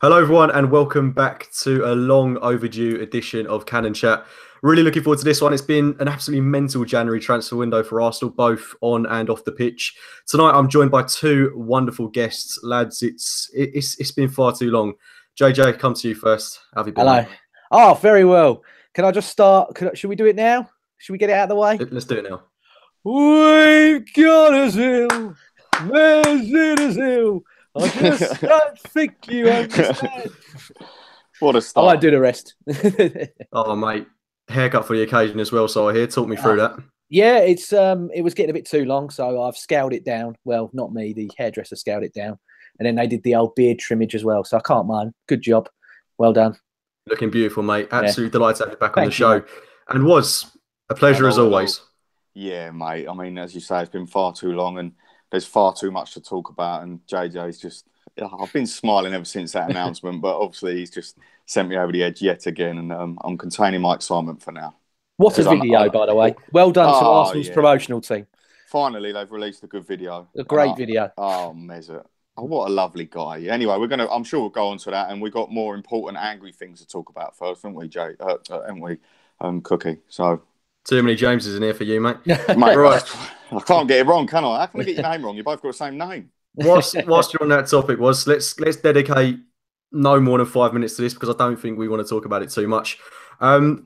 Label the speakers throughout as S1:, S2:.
S1: Hello, everyone, and welcome back to a long overdue edition of Cannon Chat. Really looking forward to this one. It's been an absolutely mental January transfer window for Arsenal, both on and off the pitch. Tonight, I'm joined by two wonderful guests. Lads, it's been far too long. JJ, come to you first. How have you been,
S2: Hello.
S1: mate?
S2: Oh, very well. Can I just start? Should we do it now? Should we get it out of the way?
S1: Let's do it now.
S2: We've got Ozil. Mesut Ozil. I just don't think you understand.
S3: What a
S2: I
S3: start.
S2: won't do the rest.
S1: Oh, mate, haircut for the occasion as well. So I hear. Talk me through that.
S2: Yeah, it was getting a bit too long, so I've scaled it down. Well, not me, the hairdresser scaled it down. And then they did the old beard trimmage as well. So I can't mind. Good job. Well done.
S1: Looking beautiful, mate. Absolutely delighted to have you back on the
S2: Thank you,
S1: show.
S2: mate.
S1: And was a pleasure as always.
S3: Yeah, mate. I mean, as you say, it's been far too long and there's far too much to talk about. And JJ's just, I've been smiling ever since that announcement, but obviously he's just sent me over the edge yet again. And I'm containing my excitement for now.
S2: What a video, by the way. Well done to Arsenal's promotional team.
S3: Finally, they've released a good video.
S2: A great video.
S3: Oh, Mesut. Oh, what a lovely guy. Anyway, I'm sure we'll go on to that. And we've got more important, angry things to talk about first, haven't we, Jay? Haven't we, Cookie? So.
S1: Too many Jameses in here for you, mate.
S3: Mate, right. I can't get it wrong, can I? How can I get your name wrong? You both got the same name.
S1: Whilst you're on that topic, let's dedicate no more than 5 minutes to this because I don't think we want to talk about it too much. The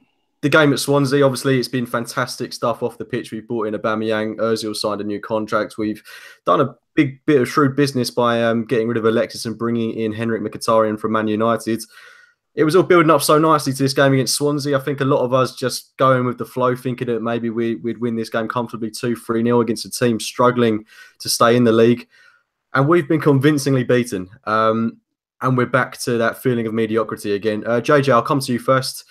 S1: game at Swansea, obviously, it's been fantastic stuff off the pitch. We've brought in Aubameyang. Ozil signed a new contract. We've done a big bit of shrewd business by getting rid of Alexis and bringing in Mkhitaryan from Man United. It was all building up so nicely to this game against Swansea. I think a lot of us just going with the flow, thinking that maybe we'd win this game comfortably 2-3-0 against a team struggling to stay in the league. And we've been convincingly beaten. And we're back to that feeling of mediocrity again. JJ, I'll come to you first.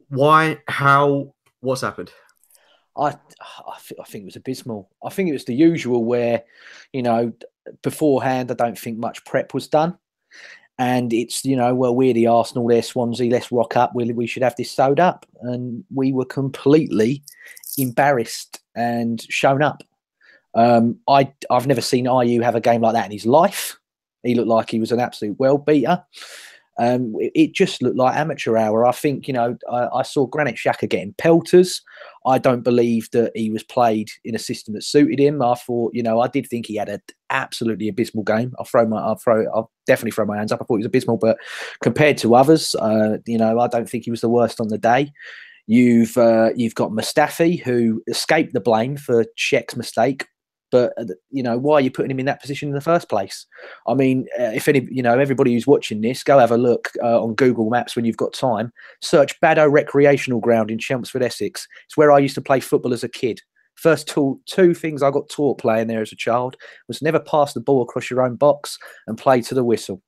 S1: Why? How? What's happened?
S2: I think it was abysmal. I think it was the usual where, beforehand, I don't think much prep was done. And it's, well, we're the Arsenal, they're Swansea, let's rock up. We should have this sewed up. And we were completely embarrassed and shown up. I've never seen Ayew have a game like that in his life. He looked like he was an absolute well-beater. It just looked like amateur hour. I think, I saw Granit Xhaka getting pelters. I don't believe that he was played in a system that suited him. I thought, I did think he had an absolutely abysmal game. I'll definitely throw my hands up. I thought he was abysmal, but compared to others, I don't think he was the worst on the day. You've got Mustafi, who escaped the blame for Cech's mistake. But, why are you putting him in that position in the first place? I mean, if everybody who's watching this, go have a look on Google Maps when you've got time. Search Baddow Recreational Ground in Chelmsford, Essex. It's where I used to play football as a kid. First two things I got taught playing there as a child was never pass the ball across your own box and play to the whistle.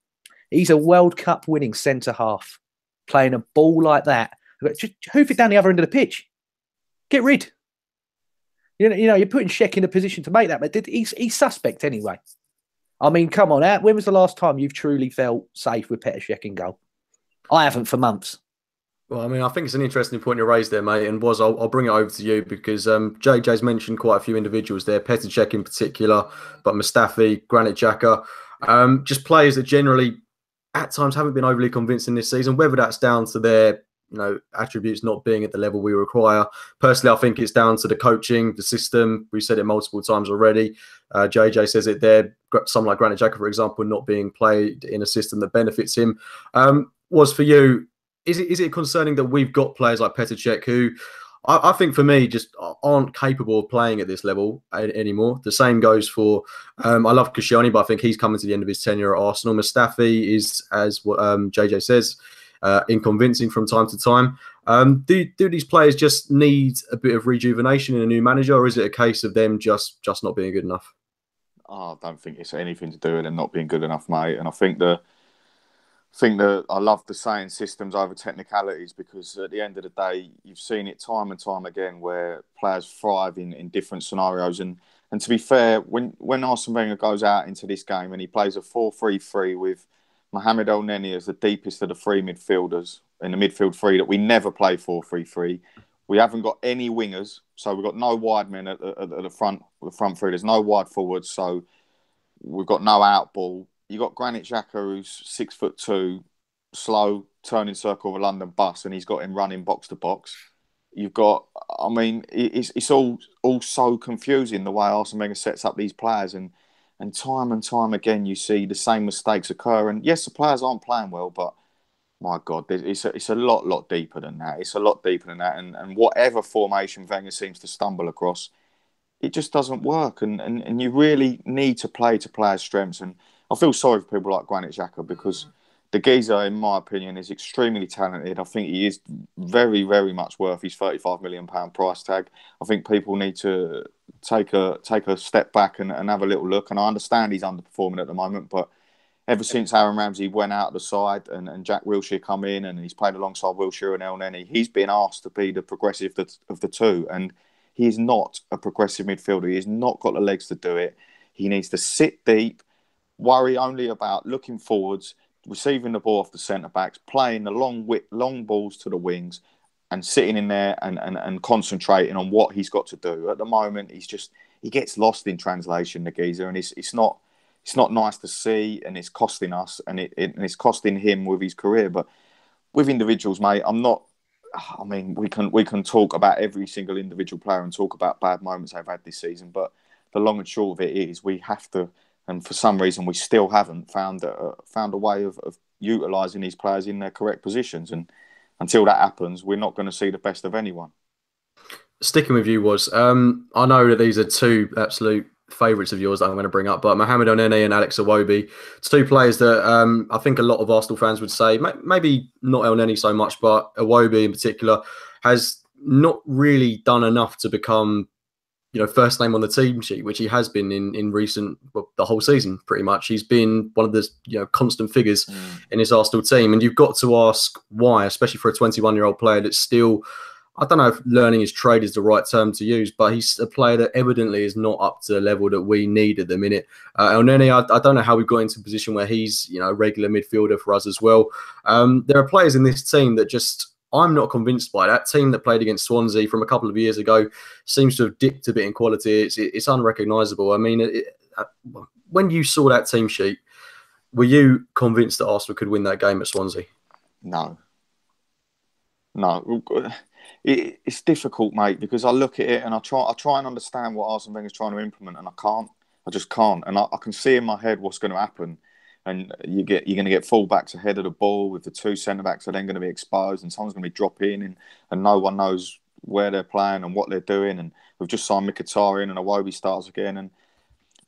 S2: He's a World Cup winning centre-half. Playing a ball like that. Just hoof it down the other end of the pitch. Get rid. You're putting Cech in a position to make that, but he's suspect anyway. I mean, come on, when was the last time you've truly felt safe with Petr Cech in goal? I haven't for months.
S1: Well, I mean, I think it's an interesting point you raised there, mate. And I'll bring it over to you because JJ's mentioned quite a few individuals there, Petr Cech in particular, but Mustafi, Granit Xhaka, just players that generally at times haven't been overly convincing this season, whether that's down to their attributes not being at the level we require. Personally, I think it's down to the coaching, the system. We've said it multiple times already. JJ says it there. Someone like Granit Xhaka, for example, not being played in a system that benefits him. Was for you, is it concerning that we've got players like Petr Cech who I think for me just aren't capable of playing at this level anymore? The same goes for, I love Koscielny, but I think he's coming to the end of his tenure at Arsenal. Mustafi is, as what JJ says, inconvincing from time to time. Do these players just need a bit of rejuvenation in a new manager, or is it a case of them just not being good enough?
S3: Oh, I don't think it's anything to do with them not being good enough, mate. And I think I love the saying systems over technicalities because at the end of the day, you've seen it time and time again where players thrive in different scenarios. And to be fair, when Arsene Wenger goes out into this game and he plays a 4-3-3 with Mohamed El Neni as the deepest of the three midfielders in the midfield three that we never play 4-3-3. We haven't got any wingers, so we've got no wide men at the front three. There's no wide forwards, so we've got no out ball. you got Granit Xhaka, who's 6'2", slow, turning circle of a London bus, and he's got him running box to box. You've got, I mean, it's all so confusing the way Arsene Wenger sets up these players, and time again you see the same mistakes occur. And yes, the players aren't playing well, but my God, it's a lot deeper than that. It's a lot deeper than that, and whatever formation Wenger seems to stumble across, it just doesn't work. And you really need to play to players' strengths. And I feel sorry for people like Granit Xhaka, because the geezer, in my opinion, is extremely talented. I think he is very, very much worth his £35 million price tag. I think people need to take a step back and have a little look. And I understand he's underperforming at the moment, but ever since Aaron Ramsey went out of the side and Jack Wilshere come in, and he's played alongside Wilshere and El Neni, he's been asked to be the progressive of the two. And he is not a progressive midfielder. He has not got the legs to do it. He needs to sit deep, worry only about looking forwards, receiving the ball off the centre-backs, playing the long balls to the wings, and sitting in there and concentrating on what he's got to do. At the moment, he gets lost in translation, the geezer, and it's not nice to see, and it's costing us, and it's costing him with his career. But with individuals, mate, we can talk about every single individual player and talk about bad moments they've had this season, but the long and short of it is we have to. And for some reason, we still haven't found a way of utilising these players in their correct positions. And until that happens, we're not going to see the best of anyone.
S1: Sticking with you, Woz, I know that these are two absolute favourites of yours that I'm going to bring up, but Mohamed El Neni and Alex Iwobi, two players that I think a lot of Arsenal fans would say, maybe not El Neni so much, but Iwobi in particular has not really done enough to become, first name on the team sheet, which he has been in recent, the whole season pretty much. He's been one of the constant figures in his Arsenal team, and you've got to ask why, especially for a 21-year-old player that's still, I don't know if learning his trade is the right term to use, but he's a player that evidently is not up to the level that we need at the minute. El Neni, I don't know how we got into a position where he's a regular midfielder for us as well. There are players in this team that just, I'm not convinced by. That team that played against Swansea from a couple of years ago seems to have dipped a bit in quality. It's unrecognisable. I mean, when you saw that team sheet, were you convinced that Arsenal could win that game at Swansea?
S3: No. It's difficult, mate, because I look at it and I try and understand what Arsene Wenger is trying to implement, and I can't. I just can't. And I can see in my head what's going to happen. And you're going to get full-backs ahead of the ball, with the two centre-backs are then going to be exposed, and someone's going to be dropping, and no one knows where they're playing and what they're doing. And we've just signed Mkhitaryan, and Auba starts again. And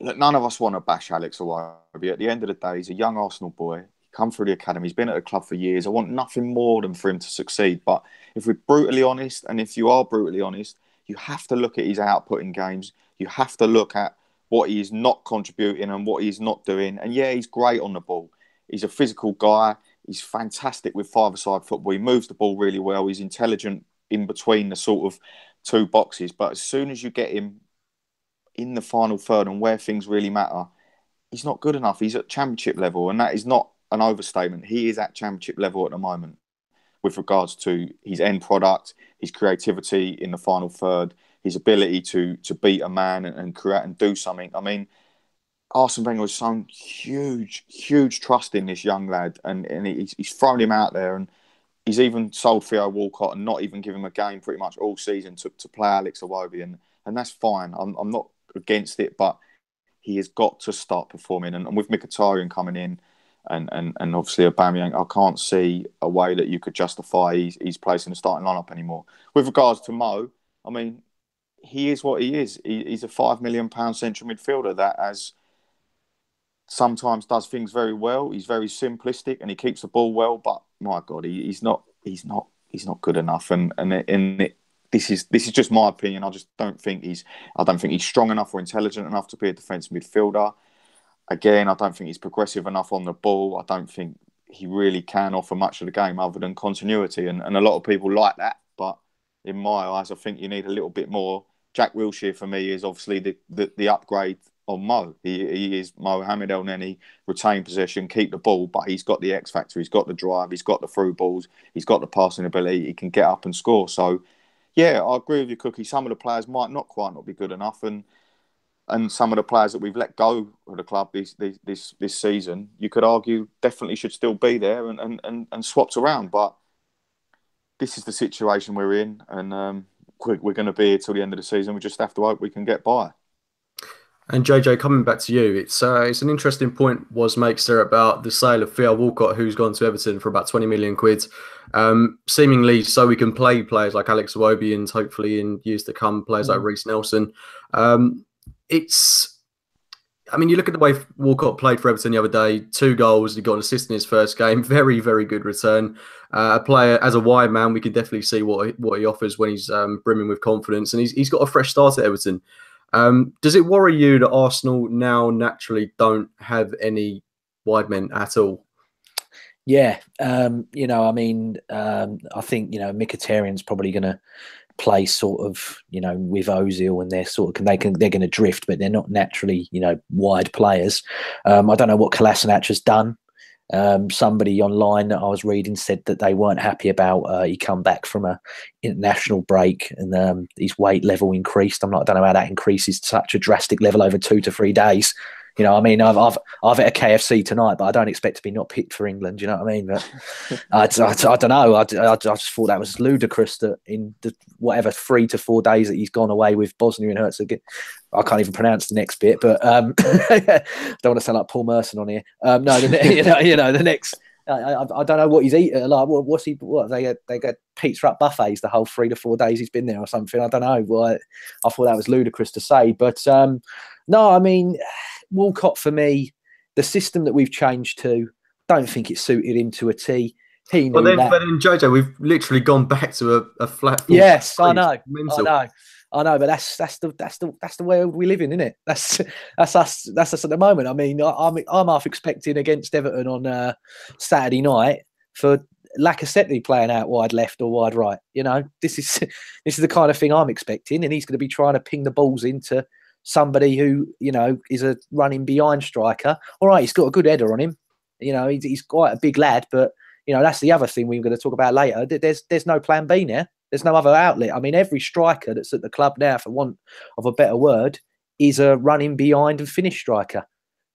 S3: look, none of us want to bash Alex Auba. At the end of the day, he's a young Arsenal boy. He come through the academy. He's been at the club for years. I want nothing more than for him to succeed. But if we're brutally honest, and if you are brutally honest, you have to look at his output in games. You have to look at what he is not contributing and what he's not doing. And yeah, he's great on the ball. He's a physical guy. He's fantastic with five-a-side football. He moves the ball really well. He's intelligent in between the sort of two boxes. But as soon as you get him in the final third and where things really matter, he's not good enough. He's at championship level, and that is not an overstatement. He is at championship level at the moment with regards to his end product, his creativity in the final third, his ability to beat a man and create and do something. I mean, Arsene Wenger has shown huge trust in this young lad, and he's thrown him out there, and he's even sold Theo Walcott and not even given him a game pretty much all season to play Alex Iwobi, and that's fine. I'm not against it, but he has got to start performing. And with Mkhitaryan coming in, and obviously Aubameyang, I can't see a way that you could justify his place in the starting lineup anymore. With regards to Mo, I mean, he is what he is. He's a £5 million central midfielder that sometimes does things very well. He's very simplistic and he keeps the ball well. But my God, he's not good enough. This is just my opinion. I don't think he's strong enough or intelligent enough to be a defensive midfielder. Again, I don't think he's progressive enough on the ball. I don't think he really can offer much of the game other than continuity. And a lot of people like that. But in my eyes, I think you need a little bit more. Jack Wilshere, for me, is obviously the upgrade on Mo. He is Mohamed El Neni, retain possession, keep the ball, but he's got the X factor, he's got the drive, he's got the through balls, he's got the passing ability, he can get up and score. So, yeah, I agree with you, Cookie. Some of the players might not be good enough, and and some of the players that we've let go of the club this season, you could argue definitely should still be there and swapped around. But this is the situation we're in, and we're going to be here till the end of the season. We just have to hope we can get by.
S1: And JJ, coming back to you, it's an interesting point Woz makes there about the sale of Theo Walcott, who's gone to Everton for about 20 million quid, seemingly so we can play players like Alex Iwobi and hopefully in years to come players like Reece Nelson. You look at the way Walcott played for Everton the other day, 2 goals, he got an assist in his first game, very, very good return. A player, as a wide man, we can definitely see what he offers when he's brimming with confidence, and he's got a fresh start at Everton. Does it worry you that Arsenal now naturally don't have any wide men at all?
S2: Yeah, I think Mkhitaryan's probably going to play sort of, with Ozil, and they're going to drift, but they're not naturally, wide players. I don't know what Kolasinac has done. Somebody online that I was reading said that they weren't happy about he come back from a international break and his weight level increased. I don't know how that increases to such a drastic level over 2 to 3 days. I've at a KFC tonight, but I don't expect to be not picked for England. You know what I mean? But I don't know. I just thought that was ludicrous that in the 3 to 4 days that he's gone away with Bosnia and Herzegovina, I can't even pronounce the next bit. But don't want to sound like Paul Merson on here. The next. I don't know what he's eating. Like, what's he? What they get pizza up buffets the whole 3 to 4 days he's been there or something. I don't know. Well, I thought that was ludicrous to say, but no. Walcott, for me, the system that we've changed to, don't think it suited him to a T. He knew that.
S1: But then JJ, we've literally gone back to a flat.
S2: Yes, I know. But that's the world we live in, isn't it? That's us at the moment. I'm half expecting against Everton on Saturday night for Lacazette playing out wide left or wide right. This is the kind of thing I'm expecting, and he's going to be trying to ping the balls into somebody who, is a running behind striker. All right, he's got a good header on him. He's quite a big lad, but, that's the other thing we're going to talk about later. There's no plan B now. There's no other outlet. Every striker that's at the club now, for want of a better word, is a running behind and finish striker.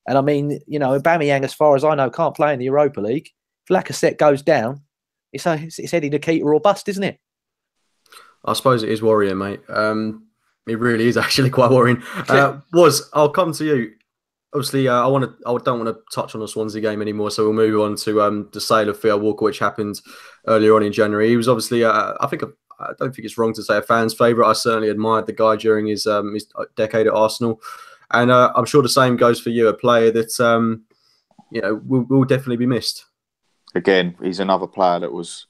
S2: And Aubameyang, as far as I know, can't play in the Europa League. If Lacazette goes down, it's Eddie Nikita or bust, isn't it?
S1: I suppose it is worrying, mate. It really is actually quite worrying. I'll come to you. Obviously, I don't want to touch on the Swansea game anymore, so we'll move on to the sale of Theo Walcott, which happened earlier on in January. He was obviously, I don't think it's wrong to say a fan's favourite. I certainly admired the guy during his decade at Arsenal, and I'm sure the same goes for you, a player that will definitely be missed. Again,
S3: he's another player that was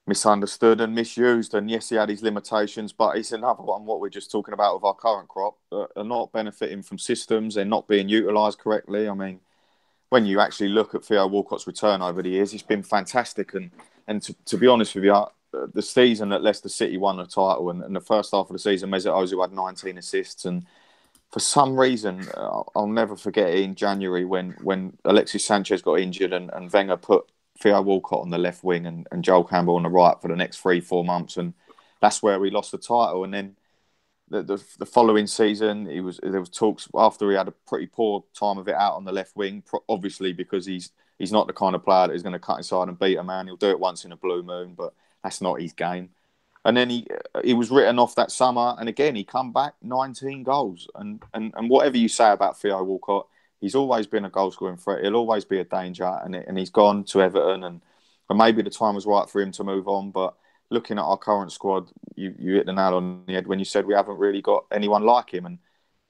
S3: misunderstood and misused, and yes, he had his limitations, but it's another one, what we're just talking about with our current crop, that are not benefiting from systems. They're not being utilised correctly. When you actually look at Theo Walcott's return over the years, it's been fantastic, and to be honest with you, the season that Leicester City won the title, and the first half of the season, Mesut Ozil had 19 assists, and for some reason, I'll never forget it in January when Alexis Sanchez got injured and Wenger put Theo Walcott on the left wing and Joel Campbell on the right for the next 3-4 months, and that's where we lost the title. And then the following season, there was talks after he had a pretty poor time of it out on the left wing, obviously because he's not the kind of player that is going to cut inside and beat a man. He'll do it once in a blue moon, but that's not his game. And then he was written off that summer, and again he come back 19 goals, and whatever you say about Theo Walcott, he's always been a goal-scoring threat. He'll always be a danger, and he's gone to Everton, and maybe the time was right for him to move on. But looking at our current squad, you hit the nail on the head when you said we haven't really got anyone like him.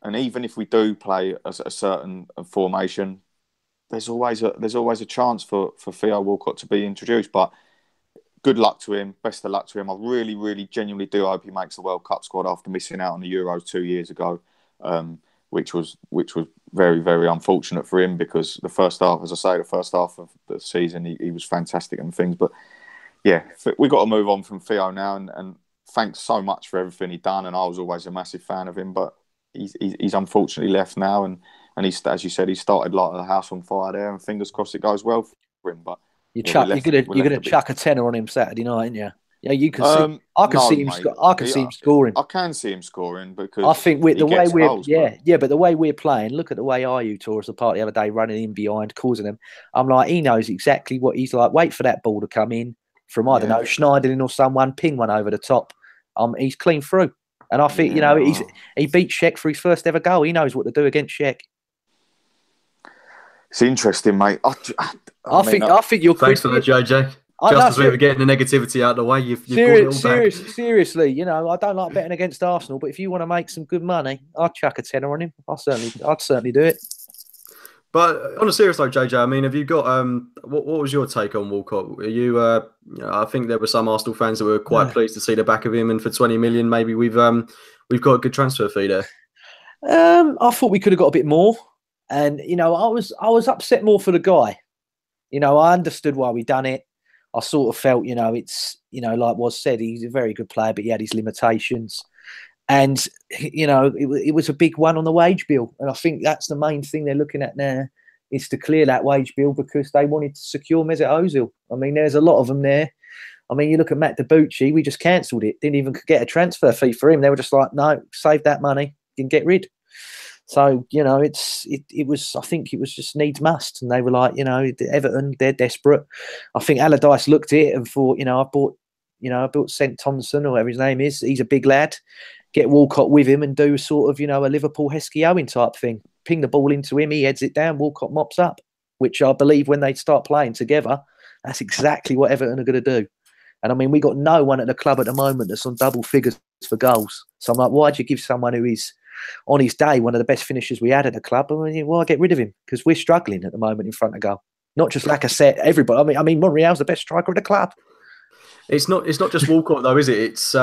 S3: And even if we do play a certain formation, there's always a chance for Theo Walcott to be introduced. But good luck to him. Best of luck to him. I really, really genuinely do hope he makes the World Cup squad after missing out on the Euros 2 years ago. Which was very, very unfortunate for him, because the first half of the season, he was fantastic and things. But yeah, we got to move on from Theo now, and thanks so much for everything he done. And I was always a massive fan of him, but he's unfortunately left now, and he's, as you said, he started like a house on fire there, and fingers crossed it goes well for him. But
S2: you're gonna chuck a tenner on him Saturday night, aren't you? Yeah, you can see. I can
S3: No,
S2: see him.
S3: mate.
S2: I can see him scoring.
S3: I can see him scoring because
S2: I think with
S3: he
S2: the way
S3: gets
S2: we're
S3: goals,
S2: but the way we're playing. Look at the way Ayew tore us apart the other day, running in behind, causing them. I'm like, he knows exactly what he's like. Wait for that ball to come in from I don't know Schneiderlin or someone, ping one over the top. He's clean through, and I think he beat Czech for his first ever goal. He knows what to do against Czech.
S3: It's interesting, mate.
S2: I think you're.
S1: Thanks for that, JJ. Just as we were getting the negativity out of the way, you've brought it all back.
S2: Seriously, I don't like betting against Arsenal, but if you want to make some good money, I'd chuck a tenner on him. I'd certainly do it.
S1: But on a serious note, JJ, I mean, have you got what was your take on Walcott? Are you, I think there were some Arsenal fans that were quite pleased to see the back of him, and for 20 million, maybe we've got a good transfer fee there.
S2: I thought we could have got a bit more, and I was upset more for the guy. I understood why we done it. I sort of felt, it's, like was said, he's a very good player, but he had his limitations. And, it was a big one on the wage bill. And I think that's the main thing they're looking at now, is to clear that wage bill because they wanted to secure Mesut Ozil. I mean, there's a lot of them there. I mean, you look at Matt Debuchy, we just cancelled it. Didn't even get a transfer fee for him. They were just like, no, save that money and get rid. So, it was, I think it was just needs must. And they were like, Everton, they're desperate. I think Allardyce looked at it and thought, I bought St. Thompson or whatever his name is. He's a big lad. Get Walcott with him and do sort of, a Liverpool Heskey Owen type thing. Ping the ball into him, he heads it down, Walcott mops up, which I believe when they start playing together, that's exactly what Everton are going to do. And I mean, we got no one at the club at the moment that's on double figures for goals. So I'm like, why'd you give someone who is on his day one of the best finishers we had at the club? I mean, why get rid of him? Because we're struggling at the moment in front of goal. Not just Lacazette, everybody. I mean, Monreal's the best striker of the club.
S1: It's not just Walcott though, is it? It's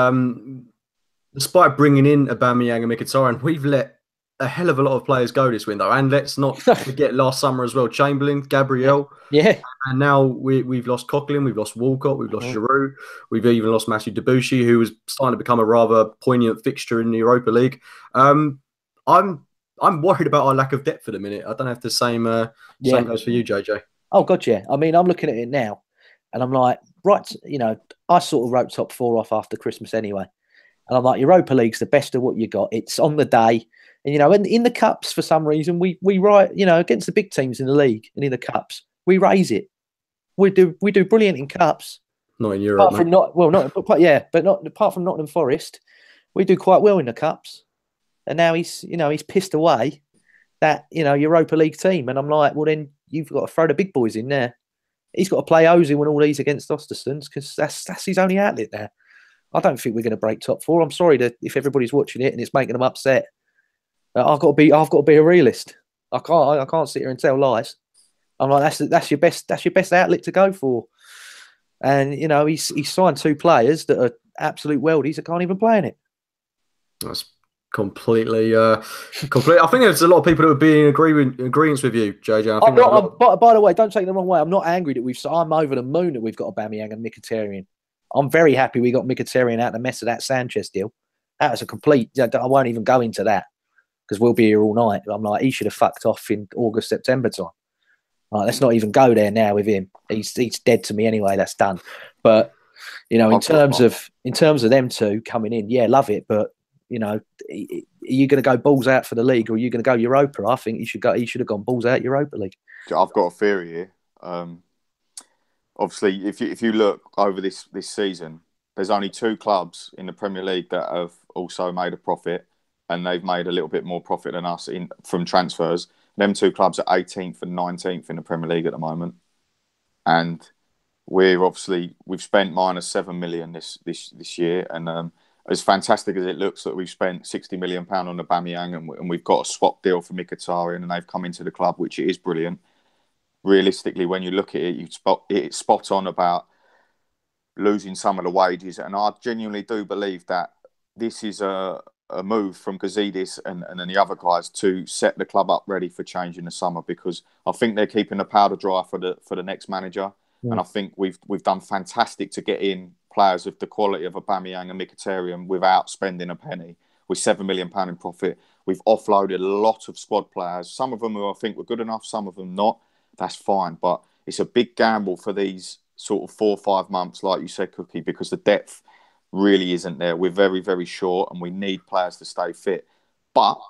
S1: despite bringing in Aubameyang and Mkhitaryan, we've let a hell of a lot of players go this window. And let's not forget last summer as well, Chamberlain, Gabriel.
S2: Yeah.
S1: And now we've lost Coquelin, we've lost Walcott, we've lost Giroud, we've even lost Mesut Debuchy, who was starting to become a rather poignant fixture in the Europa League. I'm worried about our lack of depth at the minute. I don't have the same goes for you, JJ.
S2: Oh, God, yeah. I mean, I'm looking at it now and I'm like, right, I sort of wrote top four off after Christmas anyway. And I'm like, Europa League's the best of what you got. It's on the day. And, in the cups, for some reason, we write, against the big teams in the league and in the cups, we raise it. We do brilliant in cups.
S1: Not in Europe,
S2: apart from Nottingham Forest, we do quite well in the cups. And now he's pissed away that, Europa League team. And I'm like, well, then you've got to throw the big boys in there. He's got to play Ozil and all these against Ostersunds because that's his only outlet there. I don't think we're going to break top four. I'm sorry if everybody's watching it and it's making them upset. I've got to be a realist. I can't sit here and tell lies. I'm like, that's your best outlet to go for. And he's signed two players that are absolute worldies that can't even play in it.
S1: That's completely. I think there's a lot of people that would be in agreement with you, JJ.
S2: By the way, don't take it the wrong way. I'm not angry that I'm over the moon that we've got Aubameyang and Mkhitaryan. I'm very happy we got Mkhitaryan out of the mess of that Sanchez deal. That was a complete. I won't even go into that because we'll be here all night. I'm like, he should have fucked off in August, September time. Like, let's not even go there now with him. He's dead to me anyway. That's done. But in terms of them two coming in, yeah, love it. But are you going to go balls out for the league or are you going to go Europa? I think he should have gone balls out Europa League.
S3: I've got a theory here. Obviously, if you look over this season, there's only two clubs in the Premier League that have also made a profit, and they've made a little bit more profit than us from transfers. Them two clubs are 18th and 19th in the Premier League at the moment, and we've spent -7 million this year, and as fantastic as it looks that we've spent £60 million on Aubameyang and we've got a swap deal for Mkhitaryan and they've come into the club, which is brilliant. Realistically, when you look at it, it's spot on about losing some of the wages. And I genuinely do believe that this is a move from Gazidis and then the other guys to set the club up ready for change in the summer, because I think they're keeping the powder dry for the next manager. And I think we've done fantastic to get in players of the quality of Aubameyang and Mkhitaryan without spending a penny. With £7 million in profit, we've offloaded a lot of squad players. Some of them who I think were good enough, some of them not. That's fine, but it's a big gamble for these sort of 4 or 5 months, like you said, Cookie, because the depth really isn't there. We're very, very short and we need players to stay fit. But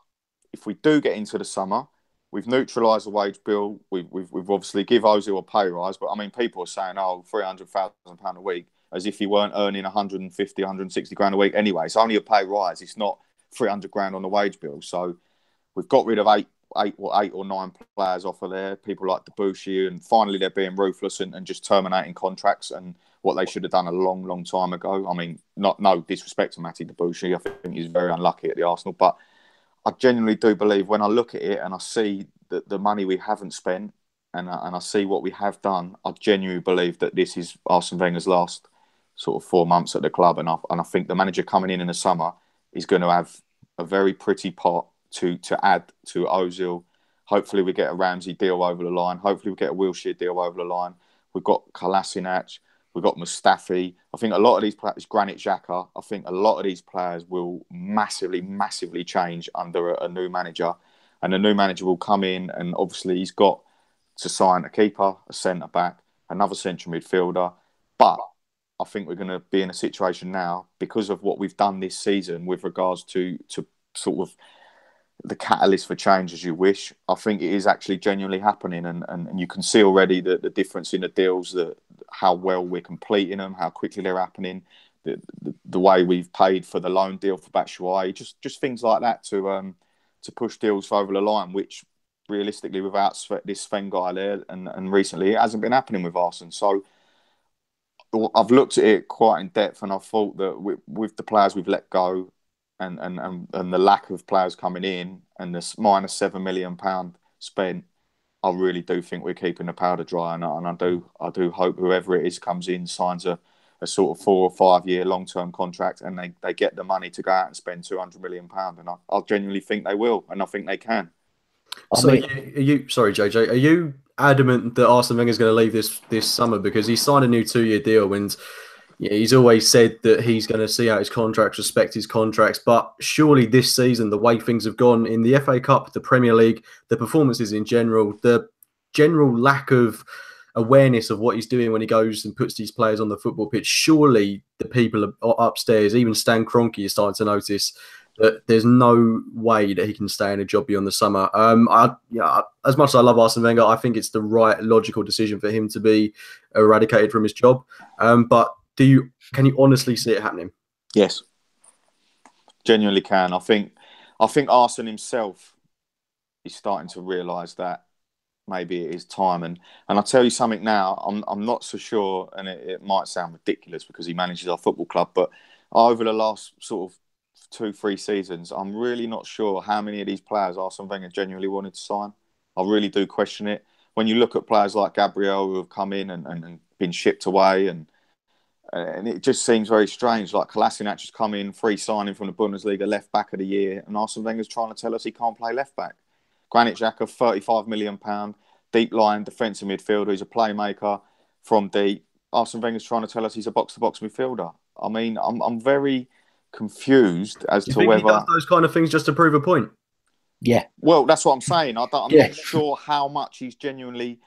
S3: if we do get into the summer, we've neutralised the wage bill. We've obviously give Ozil a pay rise. But, I mean, people are saying, oh, £300,000 a week, as if he weren't earning 150, 160 grand a week anyway. It's only a pay rise. It's not 300 grand on the wage bill. So we've got rid of eight or nine players off of there. People like Debussy, and finally they're being ruthless and just terminating contracts and what they should have done a long, long time ago. I mean, no disrespect to Matty Debussy. I think he's very unlucky at the Arsenal, but I genuinely do believe when I look at it and I see the money we haven't spent and I see what we have done, I genuinely believe that this is Arsene Wenger's last sort of 4 months at the club, and I think the manager coming in the summer is going to have a very pretty pot to add to Ozil. Hopefully we get a Ramsey deal over the line. Hopefully we get a Wilshere deal over the line. We've got Kolasinac. We've got Mustafi. I think a lot of these players, Granit Xhaka, I think a lot of these players will massively, massively change under a new manager. And the new manager will come in and obviously he's got to sign a keeper, a centre-back, another central midfielder. But I think we're going to be in a situation now because of what we've done this season with regards to sort of the catalyst for change, as you wish. I think it is actually genuinely happening, and you can see already the difference in the deals, how well we're completing them, how quickly they're happening, the way we've paid for the loan deal for Batshuayi, just things like that to push deals over the line, which realistically without this Sven guy there and recently it hasn't been happening with Arsenal. So I've looked at it quite in depth, and I thought that with the players we've let go and the lack of players coming in and this minus £7 million spent, I really do think we're keeping the powder dry, and I do hope whoever it is comes in, signs a sort of 4 or 5 year long term contract, and they get the money to go out and spend £200 million, and I genuinely think they will, and I think they can.
S1: So are you sorry, JJ, are you adamant that Arsene Wenger is going to leave this summer? Because he signed a new 2-year deal, and he's always said that he's going to see out his contracts, respect his contracts. But surely this season, the way things have gone in the FA Cup, the Premier League, the performances in general, the general lack of awareness of what he's doing when he goes and puts these players on the football pitch, surely the people upstairs, even Stan Kroenke, is starting to notice that there's no way that he can stay in a job beyond the summer. As much as I love Arsene Wenger, I think it's the right logical decision for him to be eradicated from his job. But can you honestly see it happening?
S3: Yes, genuinely can. I think Arsene himself is starting to realise that maybe it is time. And I'll tell you something now, I'm not so sure, and it might sound ridiculous because he manages our football club, but over the last sort of 2-3 seasons, I'm really not sure how many of these players Arsene Wenger genuinely wanted to sign. I really do question it. When you look at players like Gabriel who have come in and been shipped away, and it just seems very strange. Like Kolasinac has come in, free signing from the Bundesliga, left back of the year, and Arsene Wenger's trying to tell us he can't play left back. Granit Xhaka, £35 million, deep line defensive midfielder. He's a playmaker from deep. Arsene Wenger's trying to tell us he's a box-to-box midfielder. I mean, I'm very confused as to whether he
S1: does those kind of things just to prove a point.
S2: Yeah.
S3: Well, that's what I'm saying. I'm not sure how much he's genuinely.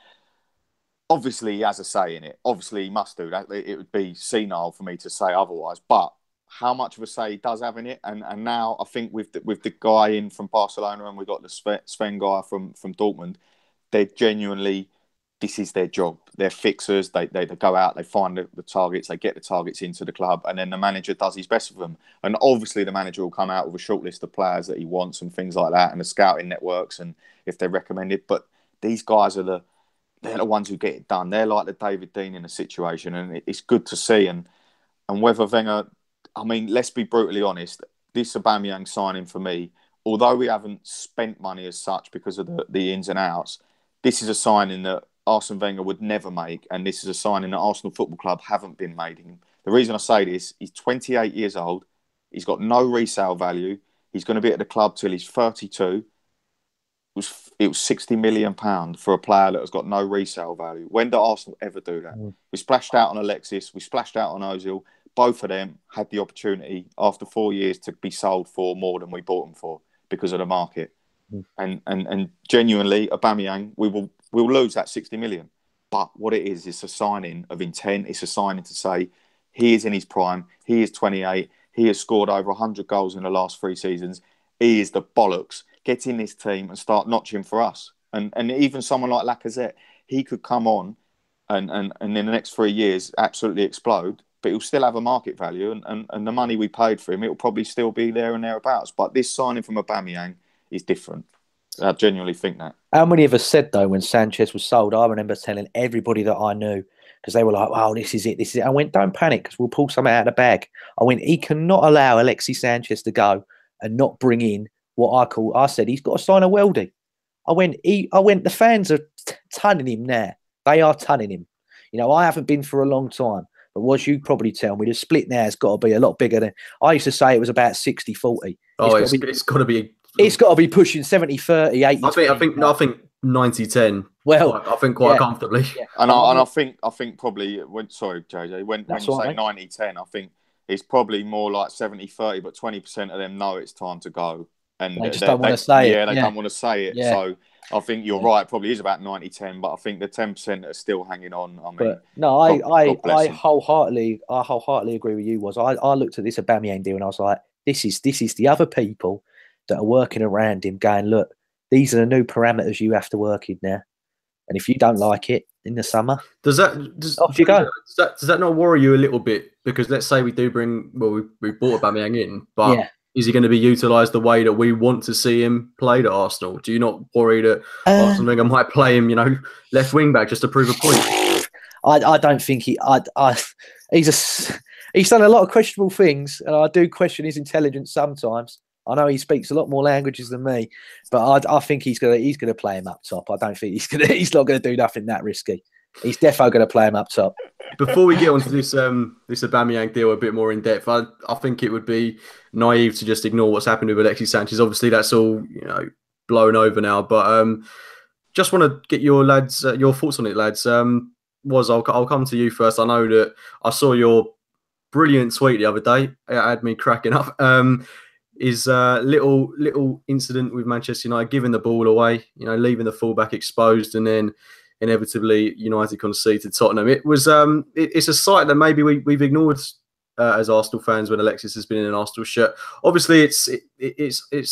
S3: Obviously, he has a say in it. Obviously, he must do that. It would be senile for me to say otherwise. But how much of a say he does have in it, and now I think with the guy in from Barcelona, and we've got the Sven guy from Dortmund, they're genuinely, this is their job. They're fixers. They go out, they find the targets, they get the targets into the club, and then the manager does his best with them. And obviously the manager will come out with a short list of players that he wants and things like that, and the scouting networks, and if they're recommended. But these guys they're the ones who get it done. They're like the David Dean in a situation, and it's good to see. And whether Wenger, I mean, let's be brutally honest, this Aubameyang signing for me, although we haven't spent money as such because of the ins and outs, this is a signing that Arsene Wenger would never make, and this is a signing that Arsenal Football Club haven't been making. The reason I say this, he's 28 years old, he's got no resale value, he's going to be at the club till he's 32. It was £60 million for a player that has got no resale value. When did Arsenal ever do that? We splashed out on Alexis, we splashed out on Ozil. Both of them had the opportunity after 4 years to be sold for more than we bought them for because of the market. And genuinely, Aubameyang, we'll lose that 60 million. But what it is, it's a signing of intent. It's a signing to say he is in his prime. He is 28. He has scored over 100 goals in the last 3 seasons. He is the bollocks. Get in this team and start notching for us. And even someone like Lacazette, he could come on and in the next 3 years absolutely explode, but he'll still have a market value. And the money we paid for him, it'll probably still be there and thereabouts. But this signing from Aubameyang is different. I genuinely think that.
S2: How many of us said, though, when Sanchez was sold, I remember telling everybody that I knew, because they were like, "Oh, this is it, this is it." I went, "Don't panic, because we'll pull something out of the bag." I went, he cannot allow Alexis Sanchez to go and not bring in what I said, he's got to sign a Weldy. I went, the fans are tunning him now. They are tunning him. You know, I haven't been for a long time, but what you probably tell me, the split now has got to be a lot bigger than, I used to say it was about 60-40.
S1: Oh, it's got to be.
S2: It's got to be pushing 70-30, 80-20.
S1: I think 90-10.
S2: Well,
S1: I think quite comfortably.
S2: Yeah.
S3: And I think probably sorry, JJ, when you say
S2: right,
S3: 90-10, I think it's probably more like 70-30, but 20% of them know it's time to go. And
S2: they just don't want to say it.
S3: Yeah, they don't want to say it.
S2: Yeah.
S3: So I think you're right. It probably is about 90-10, but I think the 10% that are still hanging on. I mean,
S2: no, I wholeheartedly agree with you. I looked at this Aubameyang deal and I was like, this is the other people that are working around him, going, look, these are the new parameters you have to work in now. And if you don't like it in the summer, off you go.
S1: Does that not worry you a little bit? Because let's say we do bring, well, we brought Aubameyang in, but is he going to be utilised the way that we want to see him played at Arsenal? Do you not worry that Arsene Wenger might play him, left wing back just to prove a point?
S2: I don't think he's done a lot of questionable things, and I do question his intelligence sometimes. I know he speaks a lot more languages than me, but I think he's gonna play him up top. I don't think he's not gonna do nothing that risky. He's definitely gonna play him up top.
S1: Before we get onto this Aubameyang deal a bit more in depth, I think it would be naive to just ignore what's happened with Alexis Sanchez. Obviously, that's all blown over now. But just want to get your thoughts on it, lads. Woz, I'll come to you first. I know that I saw your brilliant tweet the other day. It had me cracking up. Is little incident with Manchester United giving the ball away, leaving the fullback exposed, and then inevitably United concede to Tottenham. It was it's a sight that maybe we've ignored as Arsenal fans when Alexis has been in an Arsenal shirt. Obviously, it's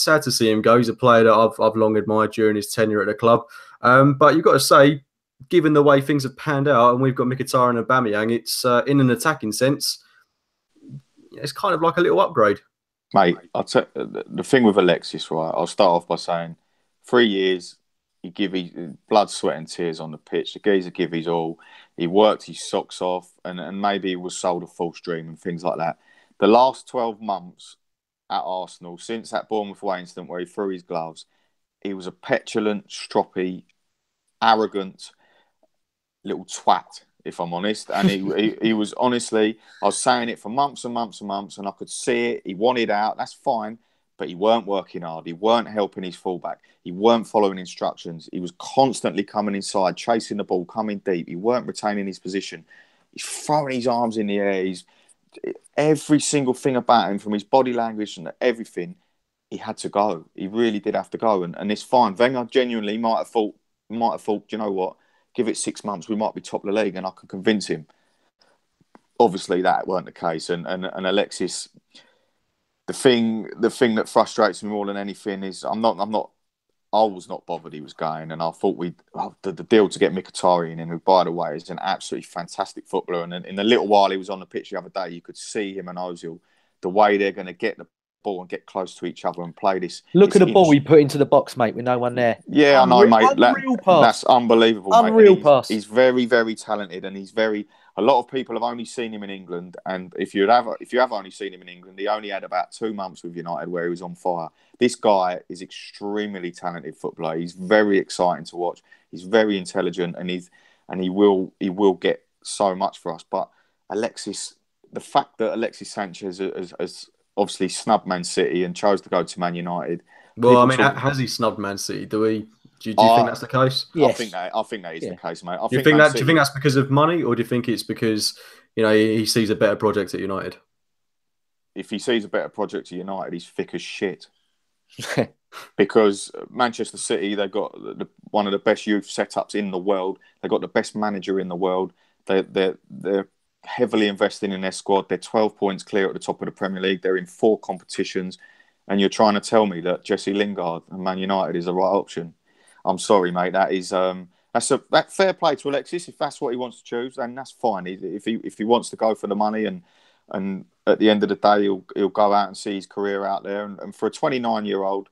S1: sad to see him go. He's a player that I've long admired during his tenure at the club. But you've got to say, given the way things have panned out, and we've got Mkhitaryan and Aubameyang, it's in an attacking sense, it's kind of like a little upgrade.
S3: Mate, I'll tell the thing with Alexis, right? I'll start off by saying 3 years, he give his blood, sweat and tears on the pitch. The geezer give his all. He worked his socks off and maybe he was sold a false dream and things like that. The last 12 months at Arsenal, since that Bournemouth away incident where he threw his gloves, he was a petulant, stroppy, arrogant little twat, if I'm honest. And he was honestly, I was saying it for months and months and months, and I could see it. He wanted out, that's fine, but he weren't working hard. He weren't helping his fullback. He weren't following instructions. He was constantly coming inside, chasing the ball, coming deep. He weren't retaining his position. He's throwing his arms in the air. He's every single thing about him, from his body language and everything, he had to go. He really did have to go, and it's fine. Wenger genuinely might have thought, you know what? Give it 6 months, we might be top of the league, and I could convince him. Obviously, that weren't the case, and Alexis. The thing that frustrates me more than anything is I was not bothered he was going, and I thought the deal to get Mkhitaryan in, who, by the way, is an absolutely fantastic footballer, and in the little while he was on the pitch the other day, you could see him and Ozil, the way they're going to get the ball and get close to each other and play this.
S2: Look at the ball he put into the box, mate, with no one there.
S3: Yeah, I know, mate.
S2: Unreal pass.
S3: That's unbelievable,
S2: Unreal
S3: mate.
S2: pass.
S3: He's very, very talented, and a lot of people have only seen him in England, and if you have only seen him in England, he only had about 2 months with United where he was on fire. This guy is extremely talented footballer. He's very exciting to watch. He's very intelligent, and he will get so much for us. But Alexis, the fact that Alexis Sanchez has obviously snubbed Man City and chose to go to Man United.
S1: Well, I mean, has he snubbed Man City? Do you think that's the case?
S2: Yes.
S3: I think that is the case, mate.
S1: Do you think that's because of money, or do you think it's because he sees a better project at United?
S3: If he sees a better project at United, he's thick as shit. because Manchester City, they've got one of the best youth setups in the world. They've got the best manager in the world. They're heavily investing in their squad. They're 12 points clear at the top of the Premier League. They're in 4 competitions. And you're trying to tell me that Jesse Lingard and Man United is the right option? I'm sorry, mate. That is that fair play to Alexis. If that's what he wants to choose, then that's fine. If he wants to go for the money, and at the end of the day, he'll go out and see his career out there. And for a 29-year-old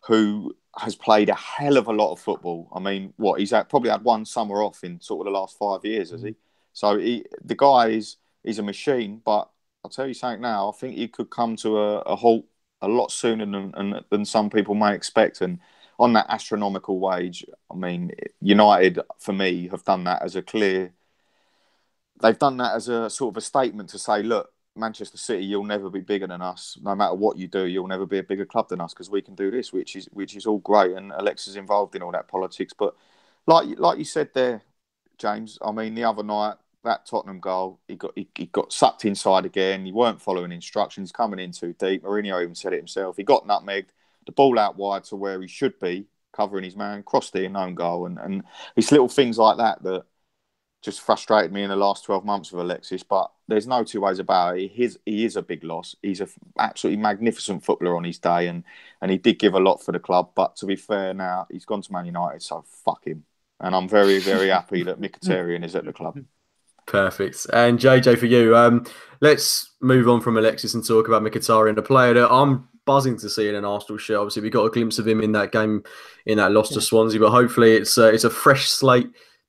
S3: who has played a hell of a lot of football, I mean, he's probably had one summer off in sort of the last 5 years, has he? So the guy he's a machine. But I'll tell you something now. I think he could come to a halt a lot sooner than some people may expect. And on that astronomical wage, I mean, United, for me, have done that as they've done that as a sort of a statement to say, look, Manchester City, you'll never be bigger than us. No matter what you do, you'll never be a bigger club than us because we can do this, which is all great. And Alexis is involved in all that politics. But like you said there, James, I mean, the other night, that Tottenham goal, he got sucked inside again. He weren't following instructions, coming in too deep. Mourinho even said it himself. He got nutmegged, the ball out wide to where he should be, covering his man, crossed the own goal. And it's little things like that just frustrated me in the last 12 months with Alexis. But there's no two ways about it. He is a big loss. He's an absolutely magnificent footballer on his day, and he did give a lot for the club. But to be fair now, he's gone to Man United, so fuck him. And I'm very, very happy that Mkhitaryan is at the club.
S1: Perfect. And JJ, for you, let's move on from Alexis and talk about Mkhitaryan, a player that I'm buzzing to see in an Arsenal shirt. Obviously, we got a glimpse of him in that game, in that loss to Swansea, but hopefully it's a fresh slate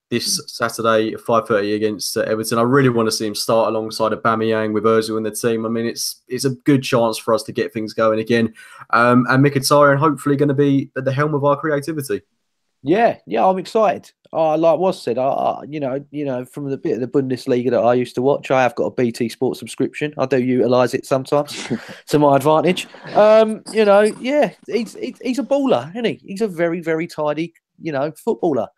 S1: this Saturday at 5:30 against Everton. I really want to see him start alongside Aubameyang with Ozil in the team. I mean, it's a good chance for us to get things going again. And Mkhitaryan hopefully going to be at the helm of our creativity.
S2: Yeah, I'm excited. Like was said, you know, from the bit of the Bundesliga that I used to watch, I have got a BT Sports subscription. I do utilise it sometimes to my advantage. You know, yeah, he's a baller, isn't he? He's a very, very tidy, you know, footballer.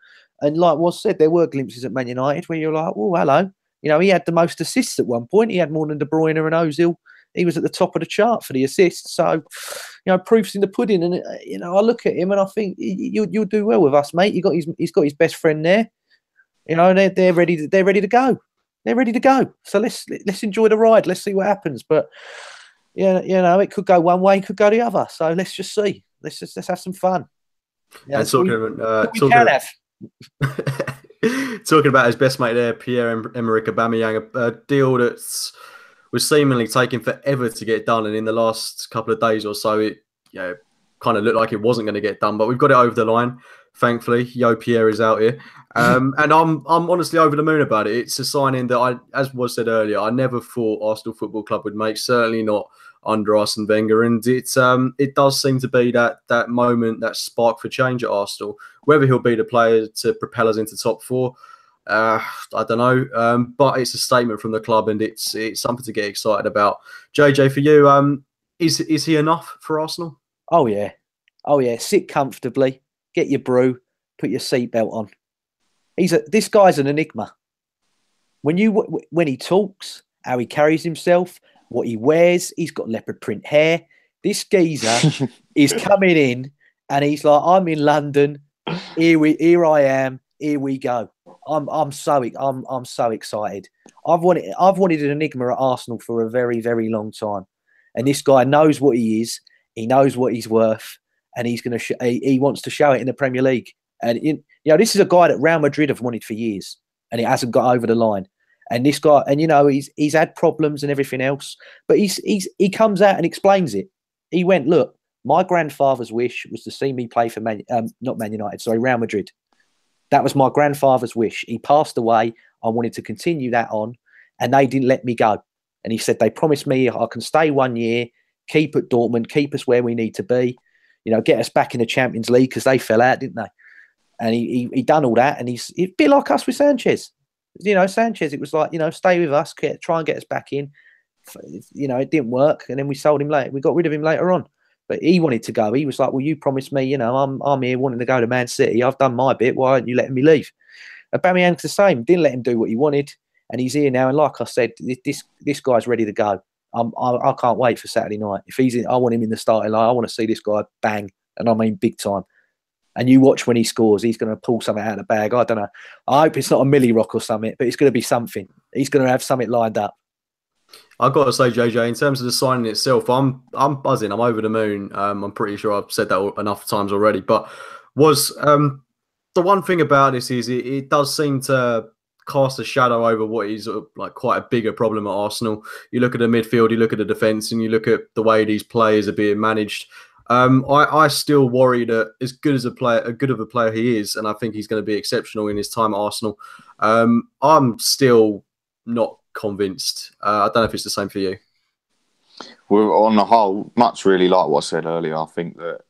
S2: And like was said, there were glimpses at Man United where you're like, oh, hello. You know, he had the most assists at one point. He had more than De Bruyne and Ozil. He was at the top of the chart for the assists. So, you know, proof's in the pudding. And, you know, I look at him and I think you'll do well with us, mate. He's got his best friend there. You know, they're ready to go. They're ready to go. So let's enjoy the ride. Let's see what happens. But, yeah, you know, it could go one way, it could go the other. So let's just see. Let's have some fun.
S1: Yeah, and talking about his best mate there, Pierre-Emerick Aubameyang, a deal that's was seemingly taking forever to get done, and in the last couple of days or so, it kind of looked like it wasn't going to get done. But we've got it over the line, thankfully. Yo Pierre is out here, and I'm honestly over the moon about it. It's a signing that as was said earlier, I never thought Arsenal Football Club would make. Certainly not under Arsene Wenger, and it does seem to be that moment, that spark for change at Arsenal. Whether he'll be the player to propel us into top 4. I don't know, but it's a statement from the club, and it's something to get excited about. JJ, for you, is he enough for Arsenal?
S2: Oh yeah. Sit comfortably, get your brew, put your seatbelt on. This guy's an enigma. When he talks, how he carries himself, what he wears, he's got leopard print hair. This geezer is coming in, and he's like, I'm in London. Here I am. Here we go. I'm so excited. I've wanted an enigma at Arsenal for a very, very long time, and this guy knows what he is. He knows what he's worth, and he wants to show it in the Premier League. And this is a guy that Real Madrid have wanted for years, and it hasn't got over the line. And this guy, and he's had problems and everything else, but he comes out and explains it. He went, look, my grandfather's wish was to see me play for Real Madrid. That was my grandfather's wish. He passed away. I wanted to continue that on, and they didn't let me go. And he said, they promised me I can stay 1 year, keep at Dortmund, keep us where we need to be, get us back in the Champions League, because they fell out, didn't they? And he done all that, and he's a bit like us with Sanchez. Sanchez, it was like, stay with us, try and get us back in. It didn't work, and then we sold him later. We got rid of him later on. But he wanted to go. He was like, well, you promised me, I'm here wanting to go to Man City. I've done my bit. Why aren't you letting me leave? Aubameyang's the same. Didn't let him do what he wanted. And he's here now. And like I said, this guy's ready to go. I can't wait for Saturday night. If he's in, I want him in the starting line. I want to see this guy bang and I mean big time. And you watch when he scores, he's going to pull something out of the bag. I don't know. I hope it's not a Millie Rock or something, but it's going to be something. He's going to have something lined up.
S1: I've got to say, JJ, in terms of the signing itself, I'm buzzing. I'm over the moon. I'm pretty sure I've said that enough times already. But the one thing about this is it does seem to cast a shadow over what is like quite a bigger problem at Arsenal. You look at the midfield, you look at the defence, and you look at the way these players are being managed. I still worry that as good of a player he is, and I think he's going to be exceptional in his time at Arsenal. I'm still not convinced. I don't know if it's the same for you.
S3: We're on the whole, much really like what I said earlier. I think that